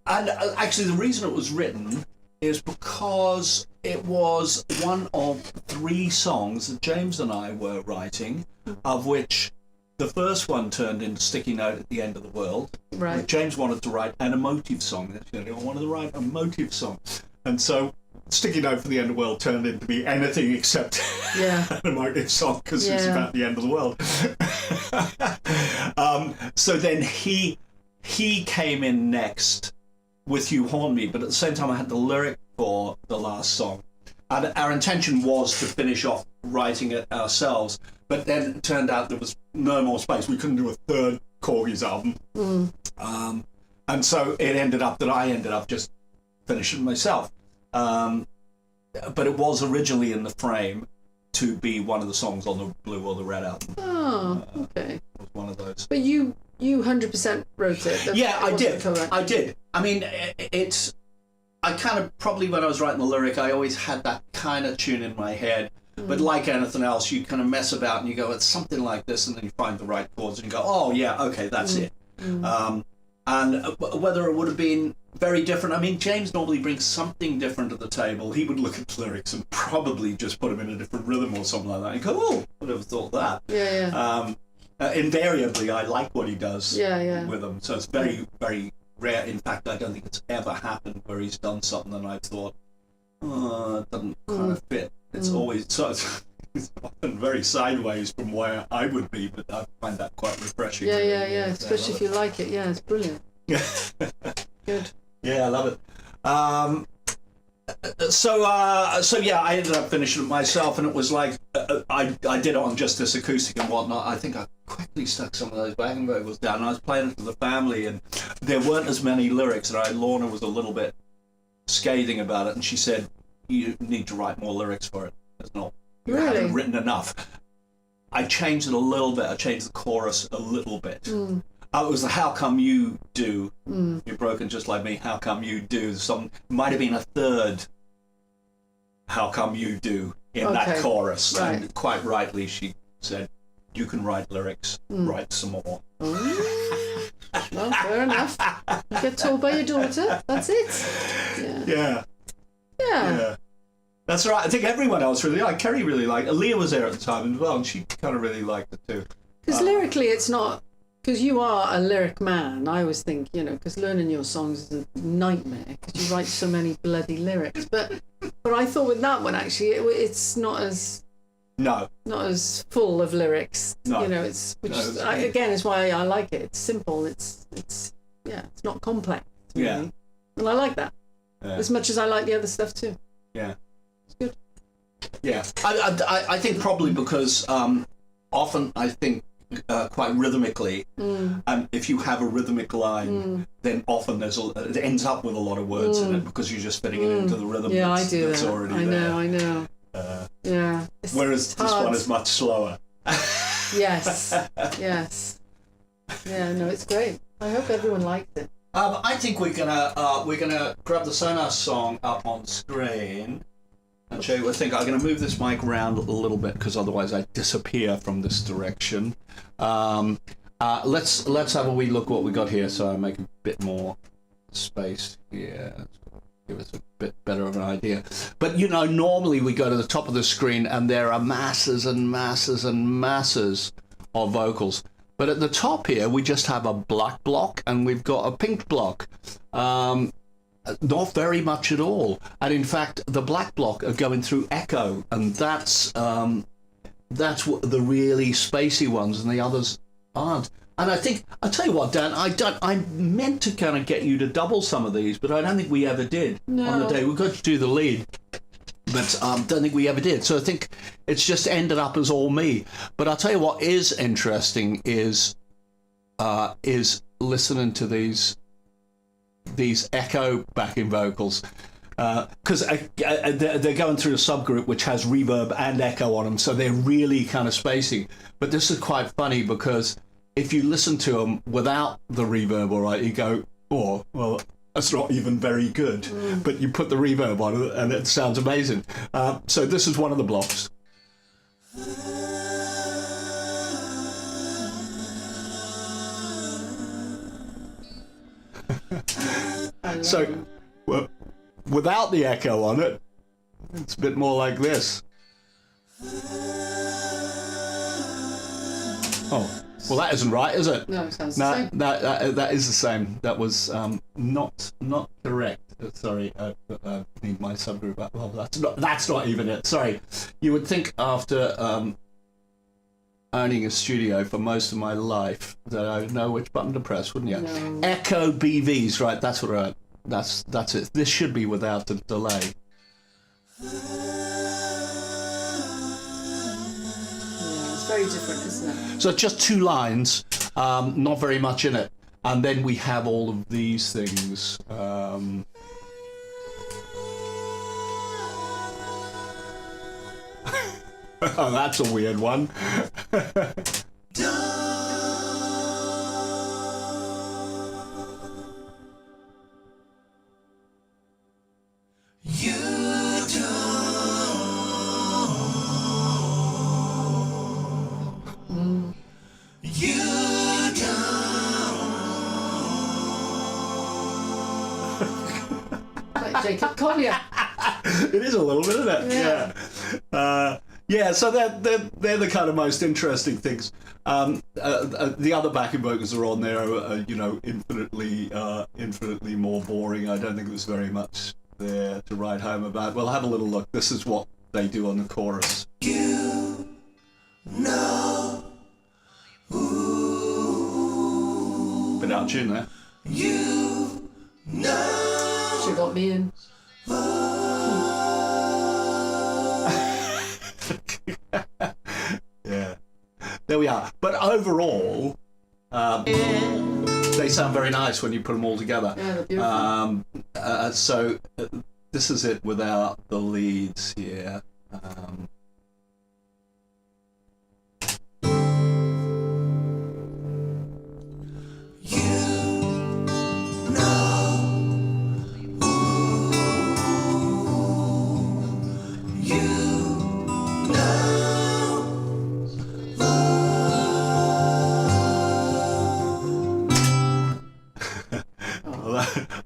actually the reason it was written is because it was one of 3 songs that James and I were writing, of which the first one turned into Sticky Note at the End of the World.
Right.
James wanted to write an emotive song. He wanted to write a motive song. And so Sticky Note for the End of the World turned into be anything except an emotive song, because it's about the end of the world. So then he came in next with You Haunt Me, but at the same time I had the lyric for the last song. And our intention was to finish off writing it ourselves, but then it turned out there was no more space. We couldn't do a third Korgis album. And so it ended up that I ended up just finishing myself. But it was originally in the frame to be one of the songs on the Blue or the Red album.
Oh, okay.
It was one of those.
But you 100% wrote it.
Yeah, I did.
Correct.
I did. I mean, it's... I kind of, probably when I was writing the lyric, I always had that kind of tune in my head. But like anything else, you kind of mess about and you go, it's something like this, and then you find the right chords and you go, oh, yeah, okay, that's it. And whether it would have been very different, I mean, James normally brings something different to the table. He would look at the lyrics and probably just put them in a different rhythm or something like that. And go, oh, I would have thought that.
Yeah.
Invariably, I like what he does with them. So it's very, very rare. In fact, I don't think it's ever happened where he's done something and I thought, oh, it doesn't kind of fit It's always so. It's often very sideways from where I would be, but I find that quite refreshing.
Yeah,
really.
yeah. Especially if you like it. Yeah, it's brilliant. Good.
Yeah, I love it. So yeah, I ended up finishing it myself, and it was like I did it on just this acoustic and whatnot. I think I quickly stuck some of those backing vocals down, and I was playing it to the family, and there weren't as many lyrics, and Lorna was a little bit scathing about it, and she said, "You need to write more lyrics for it. It's not you haven't written enough." I changed it a little bit. I changed the chorus a little bit. It was the "How Come You Do." You're broken just like me. How come you do? Might have been a third "How come you do" in that chorus.
Right.
And quite rightly, she said, "You can write lyrics. Write some more."
Well, fair enough. You get told by your daughter. That's it.
Yeah.
Yeah.
That's right. I think everyone else really liked. Kerry really liked it. Aaliyah was there at the time as well, and she kind of really liked it too.
Because lyrically, it's not. Because you are a lyric man, I always think, because learning your songs is a nightmare because you write so many bloody lyrics. But I thought with that one actually, it's not as full of lyrics.
No.
Again is why I like it. It's simple. It's not complex. Really. And I like that as much as I like the other stuff too.
Yeah,
it's good.
Yeah, I think probably because often I think. Quite rhythmically, and if you have a rhythmic line, then often it ends up with a lot of words in it because you're just fitting it into the rhythm.
Yeah, I do
that's
that.
Already
I know.
Yeah. Whereas this one is much slower.
Yes. Yeah, no, it's great. I hope everyone liked it.
I think we're gonna grab the Sonar song up on screen. And show you, I think I'm going to move this mic around a little bit because otherwise I disappear from this direction. Let's have a wee look what we got here, so I make a bit more space here. Give us a bit better of an idea. But normally we go to the top of the screen and there are masses and masses and masses of vocals. But at the top here we just have a black block and we've got a pink block. Not very much at all, and in fact the black block are going through echo, and that's what the really spacey ones, and the others aren't. And I think I'll tell you what, Dan, I meant to kind of get you to double some of these, but I don't think we ever did. On the day we got to do the lead, but don't think we ever did. So I think it's just ended up as all me. But I'll tell you what is interesting is listening to these echo backing vocals because they're going through a subgroup which has reverb and echo on them, so they're really kind of spacing. But this is quite funny because if you listen to them without the reverb, all right, you go, oh, well, that's not even very good. But you put the reverb on it and it sounds amazing. So this is one of the blocks. So, without the echo on it, it's a bit more like this. Oh, well, that isn't right, is it?
No, it sounds the same.
That is the same. That was not correct. Sorry, I need my subgroup up. Well, that's not even it. Sorry. You would think after owning a studio for most of my life that I would know which button to press, wouldn't you?
No.
Echo BVs, right? That's what I. That's it. This should be without the delay.
Yeah, it's very different, isn't it?
So just two lines, not very much in it, and then we have all of these things. Oh, that's a weird one.
Like Jacob Collier.
It is a little bit, isn't it? Yeah. So they're the kind of most interesting things. The other backing vocals are on there, infinitely more boring. I don't think there's very much there to write home about. We'll have a little look. This is what they do on the chorus. Bit out of tune there.
She got me in.
Yeah, there we are. But overall, they sound very nice when you put them all together.
Yeah, they're beautiful.
So this is it without the leads here.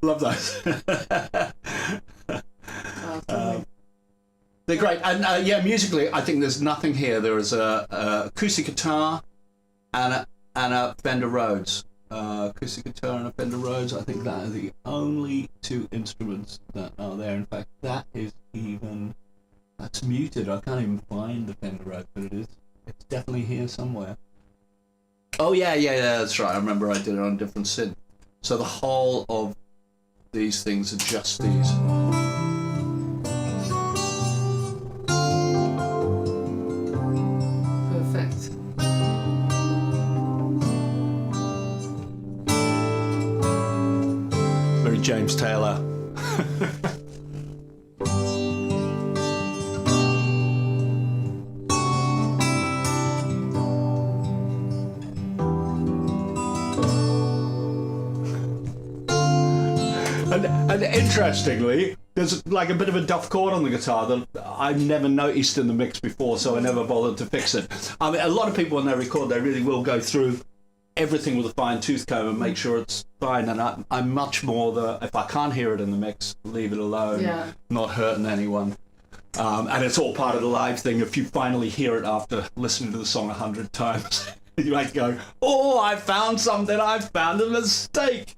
Love those. They're great, and yeah, musically, I think there's nothing here. There is a acoustic guitar and a Fender Rhodes. Acoustic guitar and a Fender Rhodes. I think that are the only two instruments that are there. In fact, that's muted. I can't even find the Fender Rhodes, but it is. It's definitely here somewhere. Oh yeah, that's right. I remember I did it on a different synth. So the whole of these things are just these.
Perfect.
Very James Taylor. And interestingly, there's like a bit of a duff chord on the guitar that I've never noticed in the mix before, so I never bothered to fix it. I mean, a lot of people when they record, they really will go through everything with a fine tooth comb and make sure it's fine. And I'm much more if I can't hear it in the mix, leave it alone, not hurting anyone. And it's all part of the live thing. If you finally hear it after listening to the song 100 times, you might go, "Oh, I found something! I found a mistake!"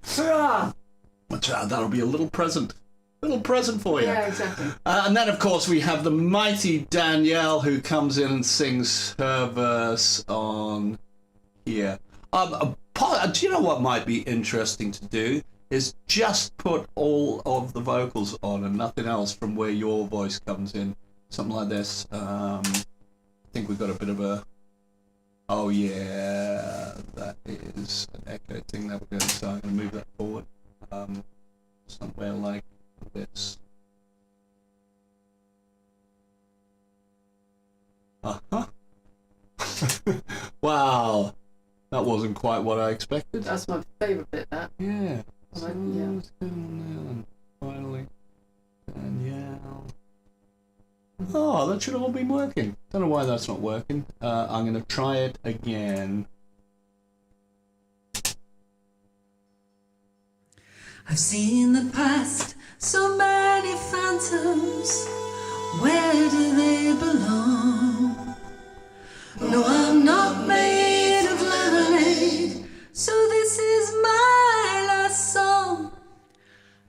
That'll be a little present for you.
Yeah, exactly.
And then, of course, we have the mighty Danielle who comes in and sings her verse on here. Do you know what might be interesting to do? Is just put all of the vocals on and nothing else from where your voice comes in. Something like this. I think we've got a bit of a... Oh, yeah, that is an echo thing that we're going to... So I'm going to move that forward. Somewhere like this. Wow, that wasn't quite what I expected.
That's my favourite bit, that.
Yeah.
So,
Let's go now and finally, Danielle. Oh, that should have all been working. Don't know why that's not working. I'm going to try it again.
I've seen the past, so many phantoms. Where do they belong? No, I'm not made of lemonade, so this is my last song.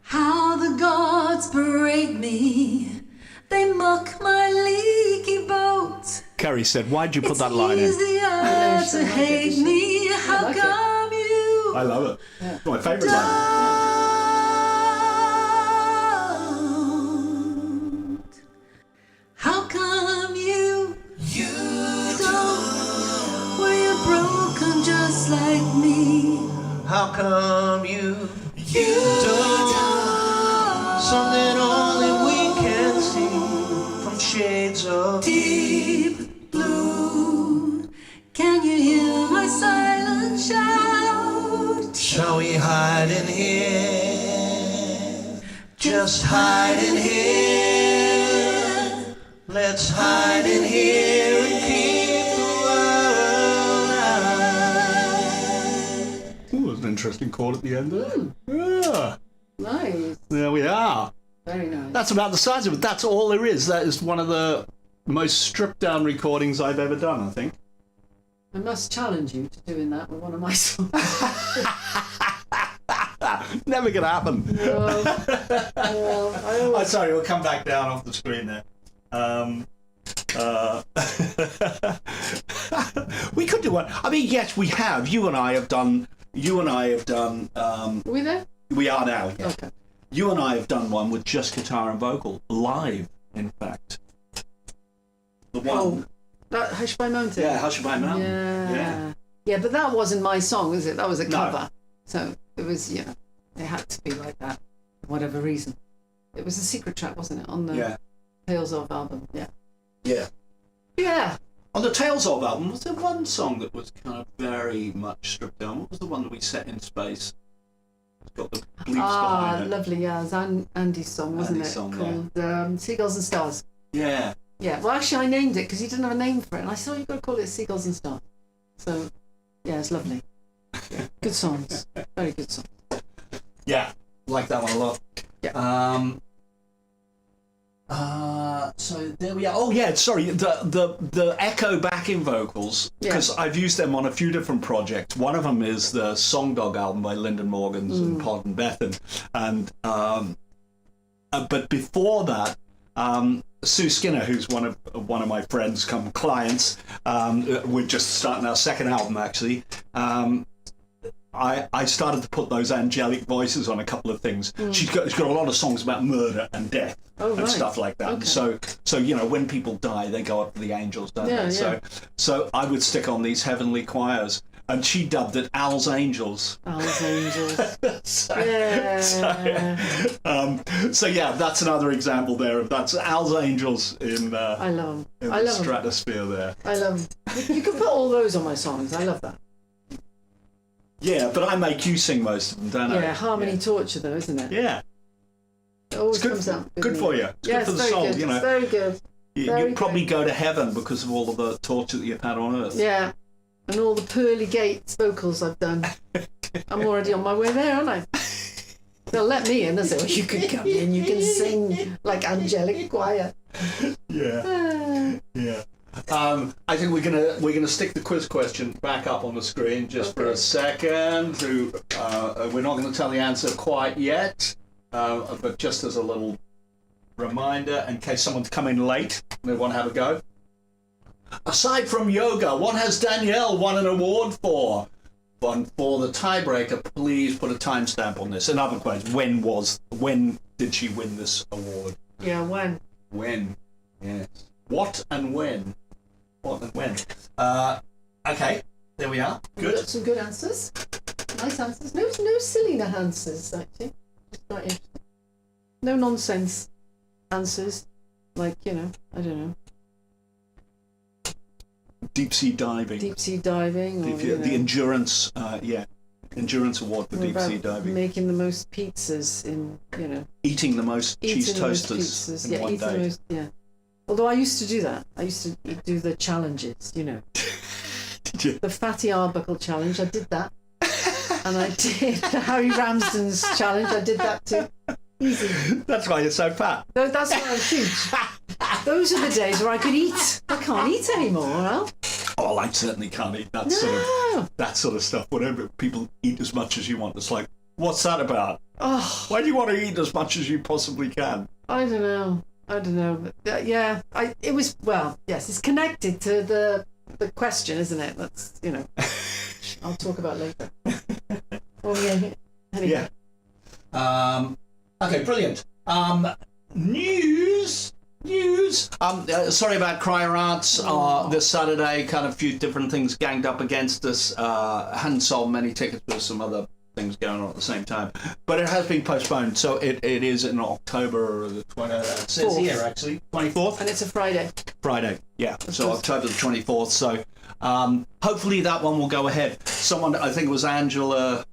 How the gods berate me, they mock my leaky boat.
Carrie said, "Why'd you put that line in?"
It's easier to hate me. How come you?
I love it. It's my favourite line.
How come you don't? Were you broken just like me?
How come you don't? Something only we can see from shades of
Deep blue. Can you hear my silent shout?
Shall we hide in here? Just hide in here. Let's hide in here and keep the world out.
Ooh, there's an interesting chord at the end there. Yeah.
Nice.
There we are.
Very nice.
That's about the size of it. That's all there is. That is one of the most stripped down recordings I've ever done, I think.
I must challenge you to doing that with one of my songs.
Never gonna happen.
Well,
I'm sorry, we'll come back down off the screen there. We could do one. I mean, yes, we have. You and I have done.
Are we there?
We are now. Yeah.
Okay.
You and I have done one with just guitar and vocal live. In fact, the one.
Oh, that Hush by Mountain.
Yeah, Hush by Mountain.
Yeah. Yeah, but that wasn't my song, was it? That was a cover. So it was, it had to be like that for whatever reason. It was a secret track, wasn't it, on the Tales of album? Yeah.
Yeah.
Yeah.
On the Tales of album, was there one song that was kind of very much stripped down? What was the one that we set in space? It's got the bleeps behind it.
Lovely, yeah. It was Andy's song, wasn't
Andy's
it?
song,
called Seagulls and Stars.
Yeah.
Yeah, well, actually, I named it because he didn't have a name for it. And I said, you've got to call it Seagulls and Stars. So, yeah, it's lovely. Yeah. Good songs. Very good songs.
Yeah, like that one a lot.
Yeah.
So there we are. Oh yeah, sorry. The echo backing vocals, because I've used them on a few different projects. One of them is the Song Dog album by Lyndon Morgans and Pod and Bethan, and but before that, Sue Skinner, who's one of my friends, come clients. We're just starting our second album actually. I started to put those angelic voices on a couple of things. She's got a lot of songs about murder and death and stuff like that. Okay. So when people die, they go up to the angels, don't they? Yeah. So I would stick on these heavenly choirs, and she dubbed it Al's Angels.
Al's Angels.
So yeah, that's another example there of that's Al's Angels in
I love them.
In the stratosphere there.
I love them. You can put all those on my songs. I love that.
Yeah, but I make you sing most of them, don't I?
Yeah, harmony torture though, isn't it?
Yeah.
It always
good,
comes out.
Good for you. It's good for the soul,
good.
you know.
It's very good.
You probably go to heaven because of all of the torture that you've had on earth.
Yeah. And all the pearly gates vocals I've done. I'm already on my way there, aren't I? They'll let me in. They'll say, well, you can come in, you can sing like angelic choir.
Yeah. Yeah. I think we're gonna stick the quiz question back up on the screen just for a second. We're not going to tell the answer quite yet, but just as a little reminder, in case someone's come in late and they want to have a go. Aside from yoga, what has Danielle won an award for? And for the tiebreaker, please put a timestamp on this. In other words, when did she win this award?
Yeah, when?
When? Yes. What and when? What and when? Okay, there we are. Good.
We've got some good answers. Nice answers. No silly answers, actually. Just quite interesting. No nonsense answers. Like, I don't know.
Deep sea diving.
Or,
the endurance, endurance award for deep sea diving.
Making the most pizzas in,
Eating the most cheese toasters in one day.
Although I used to do that. I used to do the challenges,
Did you?
The Fatty Arbuckle challenge, I did that. And I did the Harry Ramsden's challenge, I did that too. Easy.
That's why you're so fat.
That's why I'm huge. Those are the days where I could eat. I can't eat anymore, Al.
Oh, I certainly can't eat that sort of stuff. Whenever people eat as much as you want, it's like, what's that about?
Oh.
Why do you want to eat as much as you possibly can?
I don't know. But, it was, yes, it's connected to the question, isn't it? That's, I'll talk about later. Anyway.
Yeah. Okay, brilliant. News. Sorry about Crier Arts. This Saturday, kind of a few different things ganged up against us. Hadn't sold many tickets, but some other things going on at the same time. But it has been postponed, so it is in October the 20th. It says here, actually, 24th.
And it's a Friday.
Friday, yeah. So October the 24th. So hopefully that one will go ahead. Someone, I think it was Angela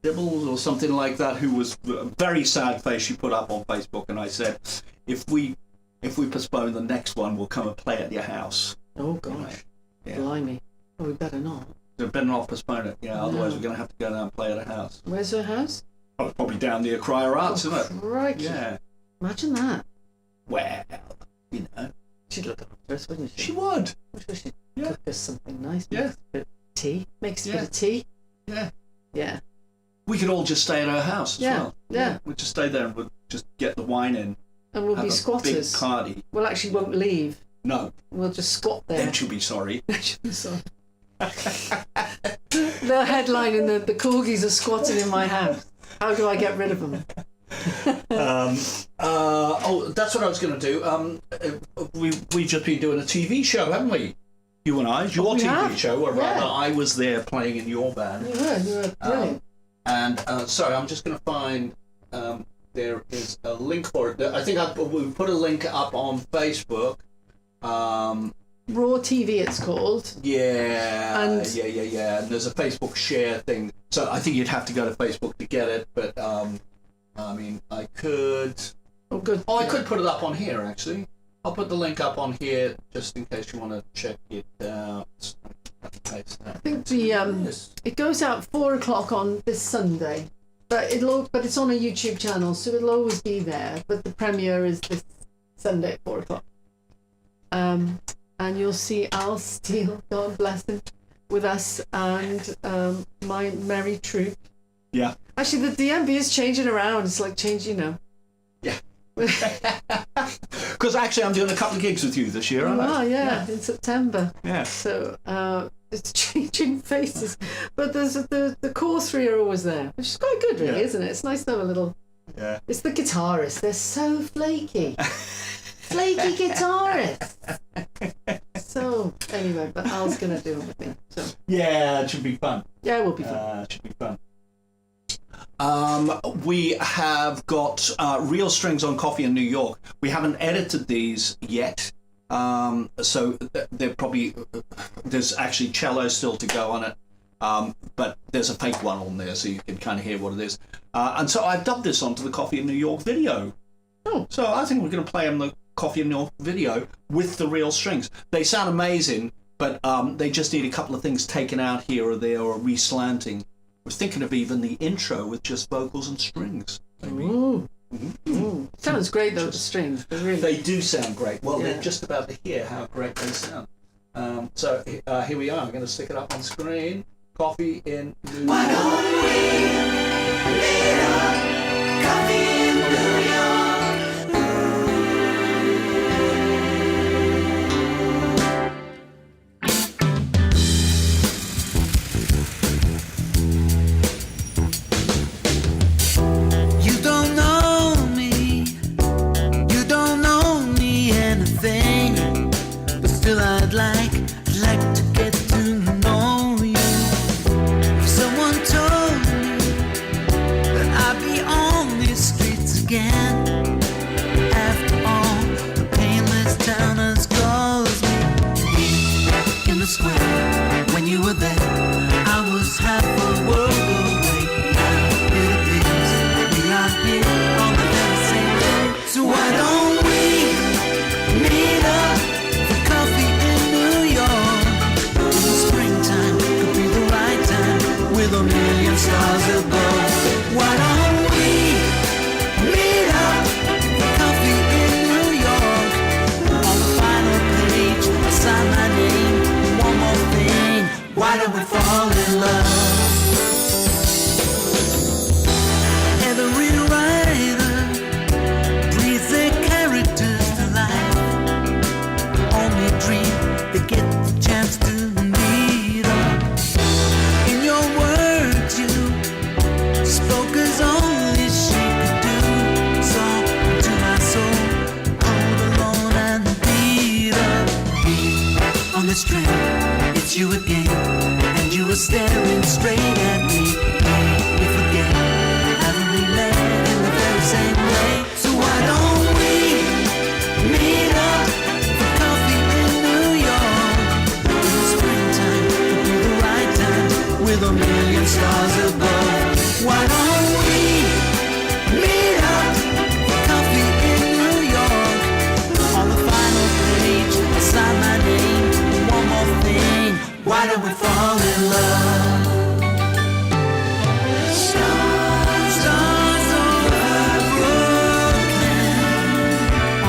Dibbles or something like that, who was a very sad face she put up on Facebook, and I said, if we postpone the next one, we'll come and play at your house.
Oh gosh, blimey! Oh, we better not.
So better not postpone it. Yeah, otherwise we're going to have to go down and play at a house.
Where's her house?
Oh, it's probably down near Crier Arts, isn't it?
Crikey.
Yeah.
Imagine that.
Well,
she'd look after us, wouldn't she?
She would.
I'm sure she'd cook us something nice.
Yeah.
A bit of tea. Makes a bit of tea.
Yeah.
Yeah.
We could all just stay at her house as well.
Yeah.
We'd just stay there and we'd just get the wine in.
And we'll
have
be
a
squatters.
big party.
We'll actually won't leave.
No,
We'll just squat there.
then she'll be sorry.
So- the headline in the Korgis are squatting in my house. How do I get rid of them?
That's what I was going to do. We've just been doing a TV show, haven't we? You and I, your
We
TV
have.
show, or rather,
Yeah.
I was there playing in your band.
You were brilliant.
Sorry, I'm just going to find. There is a link for it. I think we put a link up on Facebook.
Raw TV, it's called.
Yeah,
And-
yeah. And there's a Facebook share thing. So I think you'd have to go to Facebook to get it. But I mean, I could.
Oh, good.
Oh, I could put it up on here actually. I'll put the link up on here just in case you want to check it out.
I think it goes out 4:00 on this Sunday, but it's on a YouTube channel, so it'll always be there. But the premiere is this Sunday at 4:00. And you'll see Al Steele, God bless him, with us and my merry troupe.
Yeah.
Actually, the DMB is changing around. It's like changing,
Yeah. Because actually, I'm doing a couple of gigs with you this year, aren't I?
In September.
Yeah.
So it's changing faces, but there's the core three are always there, which is quite good, really, isn't it? It's nice to have a little.
Yeah.
It's the guitarists. They're so flaky, flaky guitarists. So anyway, but Al's gonna do it with me. So
Yeah, it should be fun.
yeah, it will be fun.
It should be fun. We have got Real Strings on Coffee in New York. We haven't edited these yet, so they're probably there's actually cello still to go on it, but there's a fake one on there, so you can kind of hear what it is. And so I've dubbed this onto the Coffee in New York video.
Oh.
So I think we're going to play them the Coffee in New York video with the real strings. They sound amazing, but they just need a couple of things taken out here or there or reslanting. We're thinking of even the intro with just vocals and strings.
Ooh. Sounds great though. The strings, they're really.
They do sound great. Well,
Yeah.
they're just about to hear how great they sound. So here we are. I'm going to stick it up on screen. Coffee in New York.
You don't know me, you don't know me anything, but still I'd like to get to know you. If someone told me that I'd be on these streets again, after all, the painless town has caused me. In the square, when you were there, I was half a world away. It appears we are here on the very same day. So why don't we meet up for coffee in New York? In the springtime could be the right time with a million stars above. Why don't we meet up for coffee in New York? On the final page, I sign my name. One more thing, why don't we fall in love? Every writer breathes their characters to life. Only dream they get the chance to meet up. In your words, you spoke as only she could do. So to my soul, hold alone and beat up. On this train, it's you again, and you were staring straight at me. We forget, haven't we met in the very same way? So why don't we meet up for coffee in New York? In the springtime could be the right time with a million stars above. Why don't we meet up for coffee in New York? On the final page, I sign my name. One more thing, why don't we fall in love? Stars over Brooklyn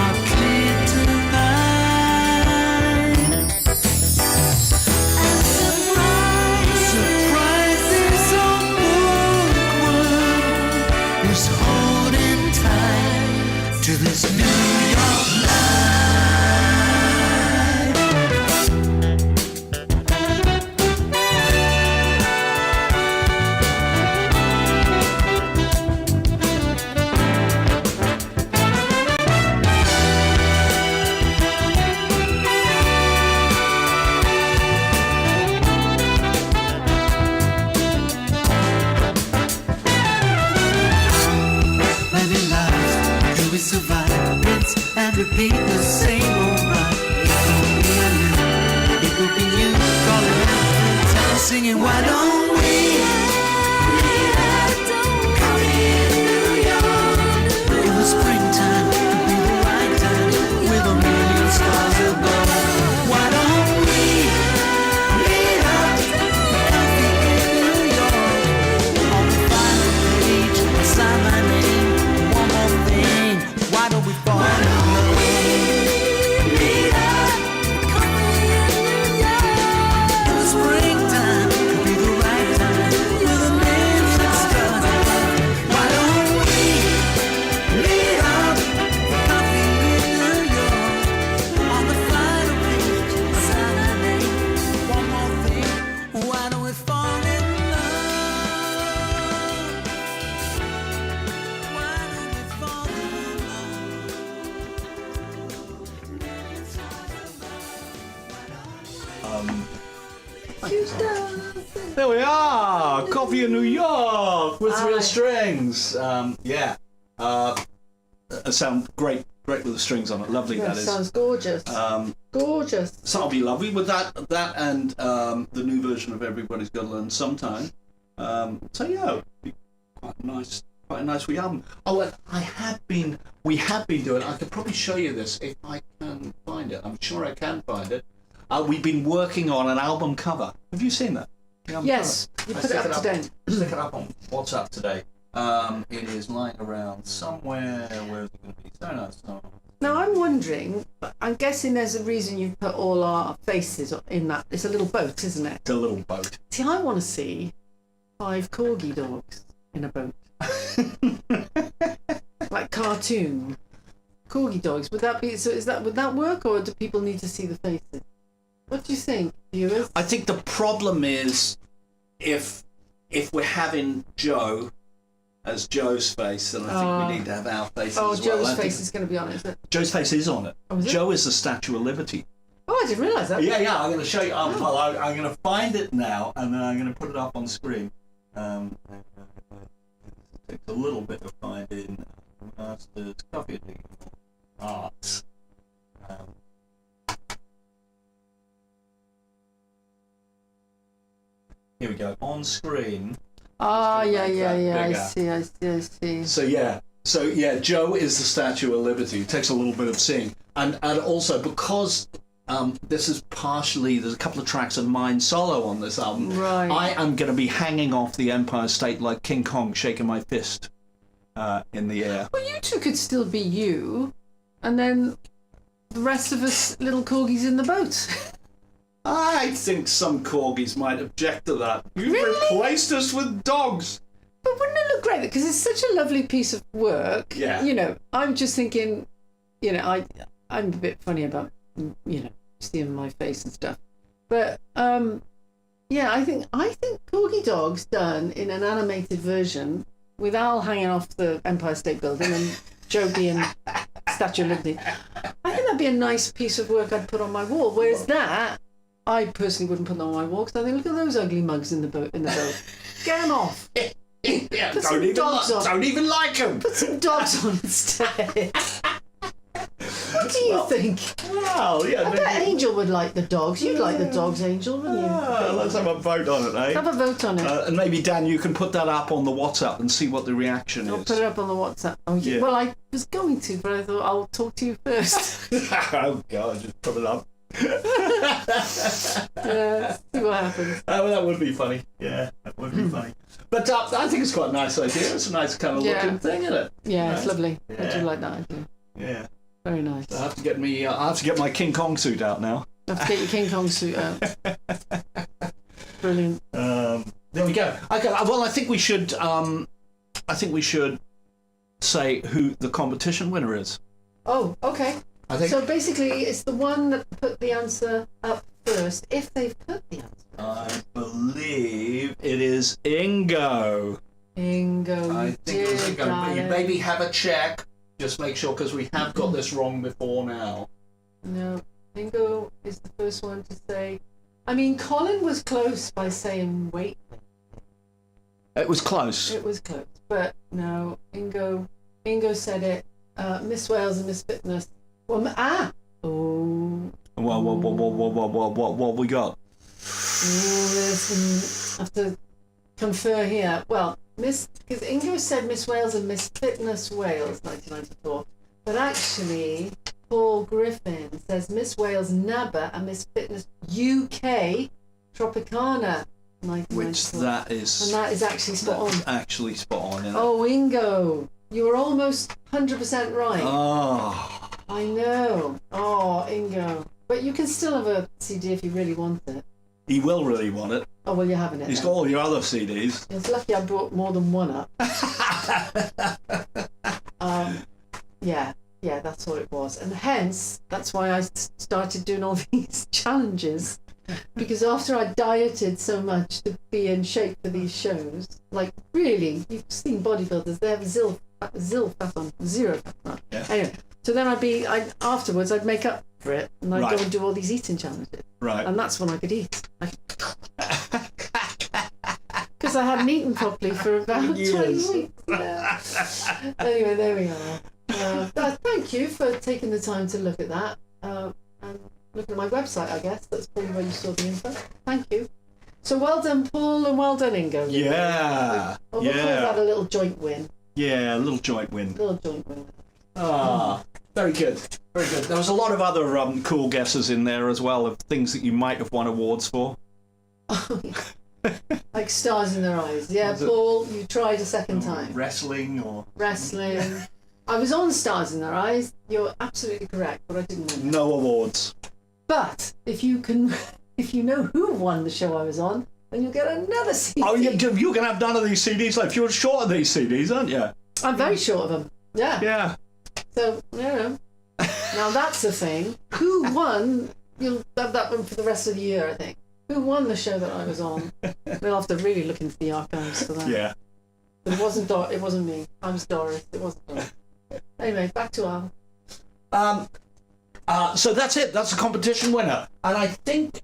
are clear tonight. And surprises on bookworm is holding tight to this New York life. Many lives do we survive, rinse and repeat the same old rhyme. It will be you calling out through town singing, why don't we come here in New York? In the springtime, it'll be the right time with a million stars above. Why don't we meet up coffee in New York? On the final page, sign my name. One more thing, why don't we fall in love? Meet up coffee in New York. In the springtime, it'll be the right time with a million stars above. Why don't we meet up coffee in New York? On the final page, sign my name. One more thing, why don't we fall in love? Why don't we fall in
There we are, Coffee in New York with real strings. Sound great with the strings on it. Lovely,
Yeah,
that is.
sounds gorgeous. Gorgeous.
So that'll be lovely with that and the new version of Everybody's Gotta Learn Sometime. So yeah, it'll be quite a nice wee album. We have been doing. I could probably show you this if I can find it. I'm sure I can find it. We've been working on an album cover. Have you seen that? The album
Yes,
cover?
you
I
put it
stick
up today.
Stick it up on WhatsApp today. It is lying around somewhere. Where is it going to be? So nice.
Now I'm wondering, I'm guessing there's a reason you put all our faces in that. It's a little boat, isn't it?
It's a little boat.
See, I want to see 5 corgi dogs in a boat. Like cartoon. Corgi dogs. Would that be would that work, or do people need to see the faces? What do you think, viewers?
I think the problem is if we're having Joe as Joe's face, then I think we need to have our faces
Oh,
as well.
Joe's
I think
face is going to be on it, isn't it?
Joe's face is on it.
Oh, is it?
Joe is the Statue of Liberty.
Oh, I didn't realise that.
Yeah, I'm going to show you. Well, I'm going to find it now, and then I'm going to put it up on screen. It takes a little bit of finding. Masters, Coffee Arts. Here we go. On screen.
Ah,
Just gonna
yeah.
make
I
that
see.
So yeah, Joe is the Statue of Liberty. It takes a little bit of seeing, and also because this is partially, there's a couple of tracks of mine solo on this album.
Right.
I am going to be hanging off the Empire State like King Kong, shaking my fist in the air.
Well, you two could still be you, and then the rest of us little corgis in the boat.
I think some corgis might object to that. You've
Really?
replaced us with dogs.
But wouldn't it look great? Because it's such a lovely piece of work.
Yeah.
You know, I'm just thinking, you know, I'm a bit funny about, you know, seeing my face and stuff. But yeah, I think Corgi Dogs done in an animated version with Al hanging off the Empire State Building and Joe being Statue of Liberty. I think that'd be a nice piece of work I'd put on my wall. Whereas that, I personally wouldn't put on my wall because I think, look at those ugly mugs in the boat. Get them off.
Yeah,
Put some dogs on.
don't even like them.
Put some dogs on instead. What do you think?
Well, yeah.
I bet Angel would like the dogs. You'd like the dogs, Angel, wouldn't you?
Let's have a vote on it, eh?
Have a vote on it.
And maybe, Dan, you can put that up on the WhatsApp and see what the reaction
I'll
is.
put it up on the WhatsApp. Oh,
Yeah.
Well, I was going to, but I thought I'll talk to you first.
Oh, God, just put it up.
Yeah, see what happens.
Well, that would be funny. Yeah, that would be funny. But I think it's quite a nice idea. It's a nice kind of looking thing, isn't it?
Yeah,
Nice.
it's lovely. I
Yeah.
do like that idea.
Yeah.
Very nice.
I have to get my King Kong suit out now.
Have to get your King Kong suit out. Brilliant.
There we go. Okay. Well, I think we should. say who the competition winner is?
Oh, okay.
I think
So basically, it's the one that put the answer up first, if they've put the answer.
I believe it is Ingo.
Ingo,
I
you
think it was
did,
Ingo.
darling.
Maybe have a check. Just make sure, because we have got this wrong before now.
No, Ingo is the first one to say. I mean, Colin was close by saying wait.
It was close.
It was close, but no, Ingo said it. Miss Wales and Miss Fitness. Well, oh.
What we got?
I have to confer here. Well, because Ingo said Miss Wales and Miss Fitness Wales, 1994, but actually Paul Griffin says Miss Wales NABA and Miss Fitness UK Tropicana, 1994.
Which that is.
And that is actually spot on.
Actually spot on. Isn't it?
Oh, Ingo, you were almost 100% right.
Oh.
I know. Oh, Ingo. But you can still have a CD if you really want it.
He will really want it.
Oh, well, you're having it.
He's
then.
got all your other CDs.
It's lucky I brought more than one up. Yeah, that's what it was. And hence, that's why I started doing all these challenges. Because after I dieted so much to be in shape for these shows, like really, you've seen bodybuilders, they have zero fat on.
Yeah.
Anyway, so then afterwards I'd make up for it and I'd go and do all these eating challenges.
Right.
And that's when I could eat. Because I hadn't eaten properly for about 20 weeks. Yeah. Anyway, there we are. Thank you for taking the time to look at that. And look at my website, I guess. That's probably where you saw the info. Thank you. So well done, Paul, and well done, Ingo.
Yeah.
We'll call that a little joint win.
Yeah, a little joint win.
Ah,
very good. Very good. There was a lot of other cool guesses in there as well, of things that you might have won awards for.
Like stars in their eyes. Yeah, Paul, you tried a second time.
Wrestling or...
Wrestling. I was on Stars in Their Eyes. You're absolutely correct, but I didn't win.
No awards.
But if you know who won the show I was on, then you'll get another CD.
Oh, you're going to have none of these CDs left. You're short of these CDs, aren't you?
I'm very short of them. Yeah.
Yeah.
So, you know. Now that's a thing. Who won? You'll have that one for the rest of the year, I think. Who won the show that I was on? We'll have to really look into the archives for that.
Yeah.
But it wasn't me. I was Doris. It wasn't Doris. Anyway, back to Al.
So that's it. That's the competition winner. And I think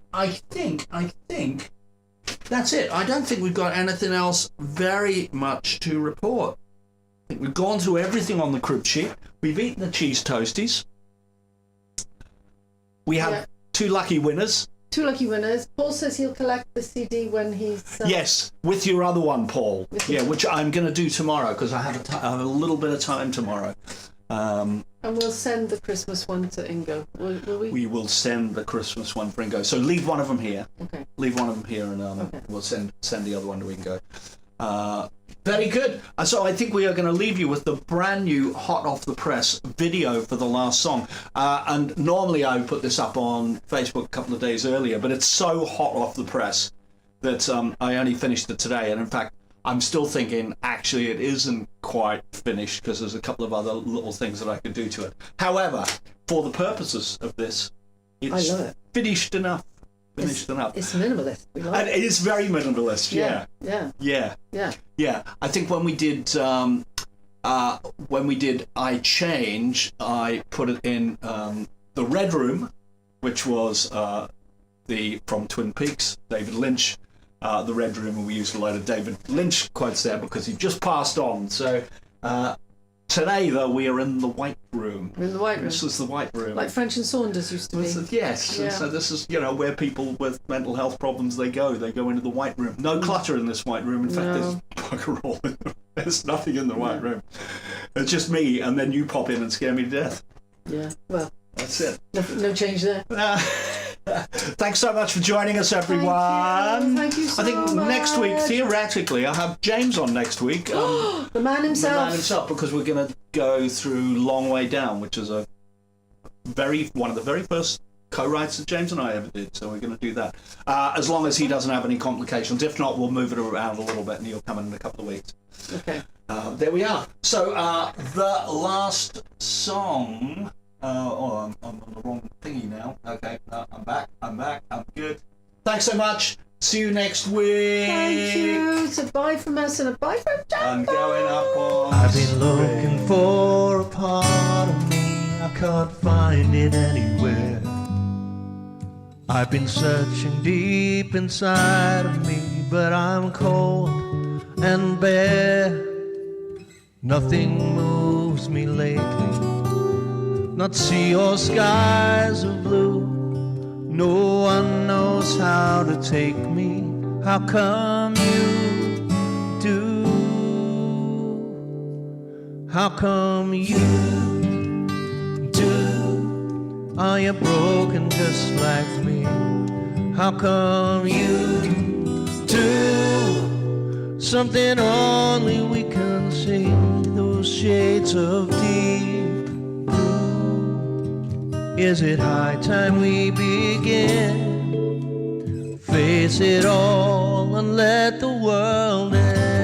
that's it. I don't think we've got anything else very much to report. I think we've gone through everything on the crib sheet. We've eaten the cheese toasties. We have 2 lucky winners.
2 lucky winners. Paul says he'll collect the CD when he's...
Yes, with your other one, Paul. Which I'm going to do tomorrow, because I have a little bit of time tomorrow.
And we'll send the Christmas one to Ingo, will we?
We will send the Christmas one for Ingo. So leave one of them here.
Okay.
Leave one of them here, and we'll send the other one to Ingo. Very good. So I think we are going to leave you with the brand new hot off the press video for the last song. And normally I would put this up on Facebook a couple of days earlier, but it's so hot off the press that I only finished it today. And in fact, I'm still thinking actually it isn't quite finished, because there's a couple of other little things that I could do to it. However, for the purposes of this, it's
I love it.
Finished enough. It's
minimalist. We like
and it is very minimalist.
Yeah.
I think when we did I Change, I put it in the Red Room, which was from Twin Peaks, David Lynch. The Red Room, and we used a load of David Lynch quotes there because he just passed on. So today, though, we are in the White Room.
We're in the White Room.
This is the White Room.
Like French and Saunders used to be.
Yes.
Yeah.
And so this is, where people with mental health problems, they go into the White Room. No clutter in this White Room. In fact, there's bugger all in there. There's nothing in the White Room. It's just me, and then you pop in and scare me to death.
Yeah, well.
That's it.
No change there.
Thanks so much for joining us, everyone.
Thank you so
I think
much.
next week, theoretically, I'll have James on next week.
The man himself.
The man himself, because we're going to go through Long Way Down, which is one of the very first co-writes that James and I ever did, so we're going to do that. As long as he doesn't have any complications. If not, we'll move it around a little bit and he'll come in a couple of weeks.
Okay.
There we are. So the last song... I'm on the wrong thingy now. Okay, I'm back, I'm good. Thanks so much. See you next week.
Thank you. So bye from us and a bye from Jumbo.
I'm going up on
I've been looking for a part of me, I can't find it anywhere. I've been searching deep inside of me, but I'm cold and bare. Nothing moves me lately, not sea or skies of blue. No one knows how to take me. How come you do? How come you do? Are you broken just like me? How come you do? Something only we can see. Those shades of deep blue. Is it high time we begin? Face it all and let the world end.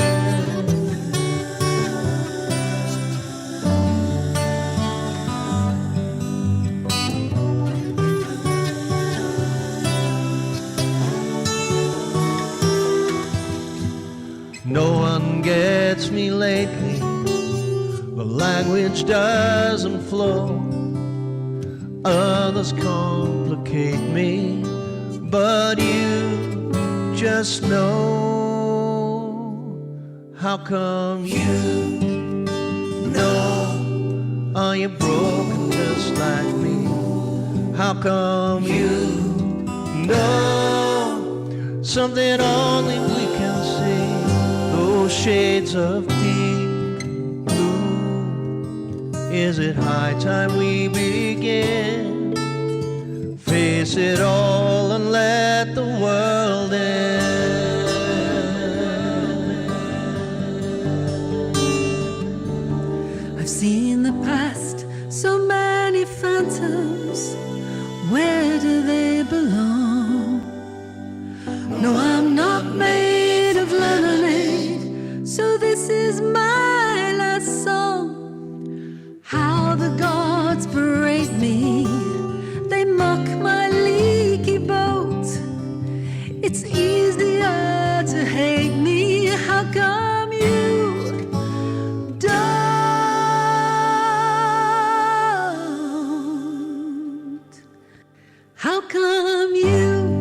No one gets me lately, the language doesn't flow. Others complicate me, but you just know. How come you know? Are you broken just like me? How come you know? Something only we can see. Those shades of deep blue. Is it high time we begin? Face it all and let the world end.
I've seen the past, so many phantoms. Where do they belong? No, I'm not made of lemonade, so this is my last song. How the gods berate me, they mock my leaky boat. It's easier to hate me. How come you don't? How come you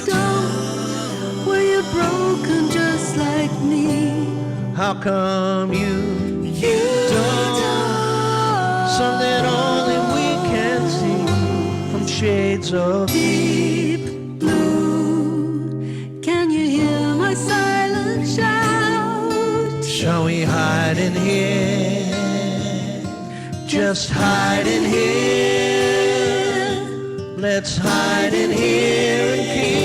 don't? Were you broken just like me?
How come you don't? Something only we can see from shades of
Deep blue. Can you hear my silent shout?
Shall we hide in here? Just hide in here. Let's hide in here and keep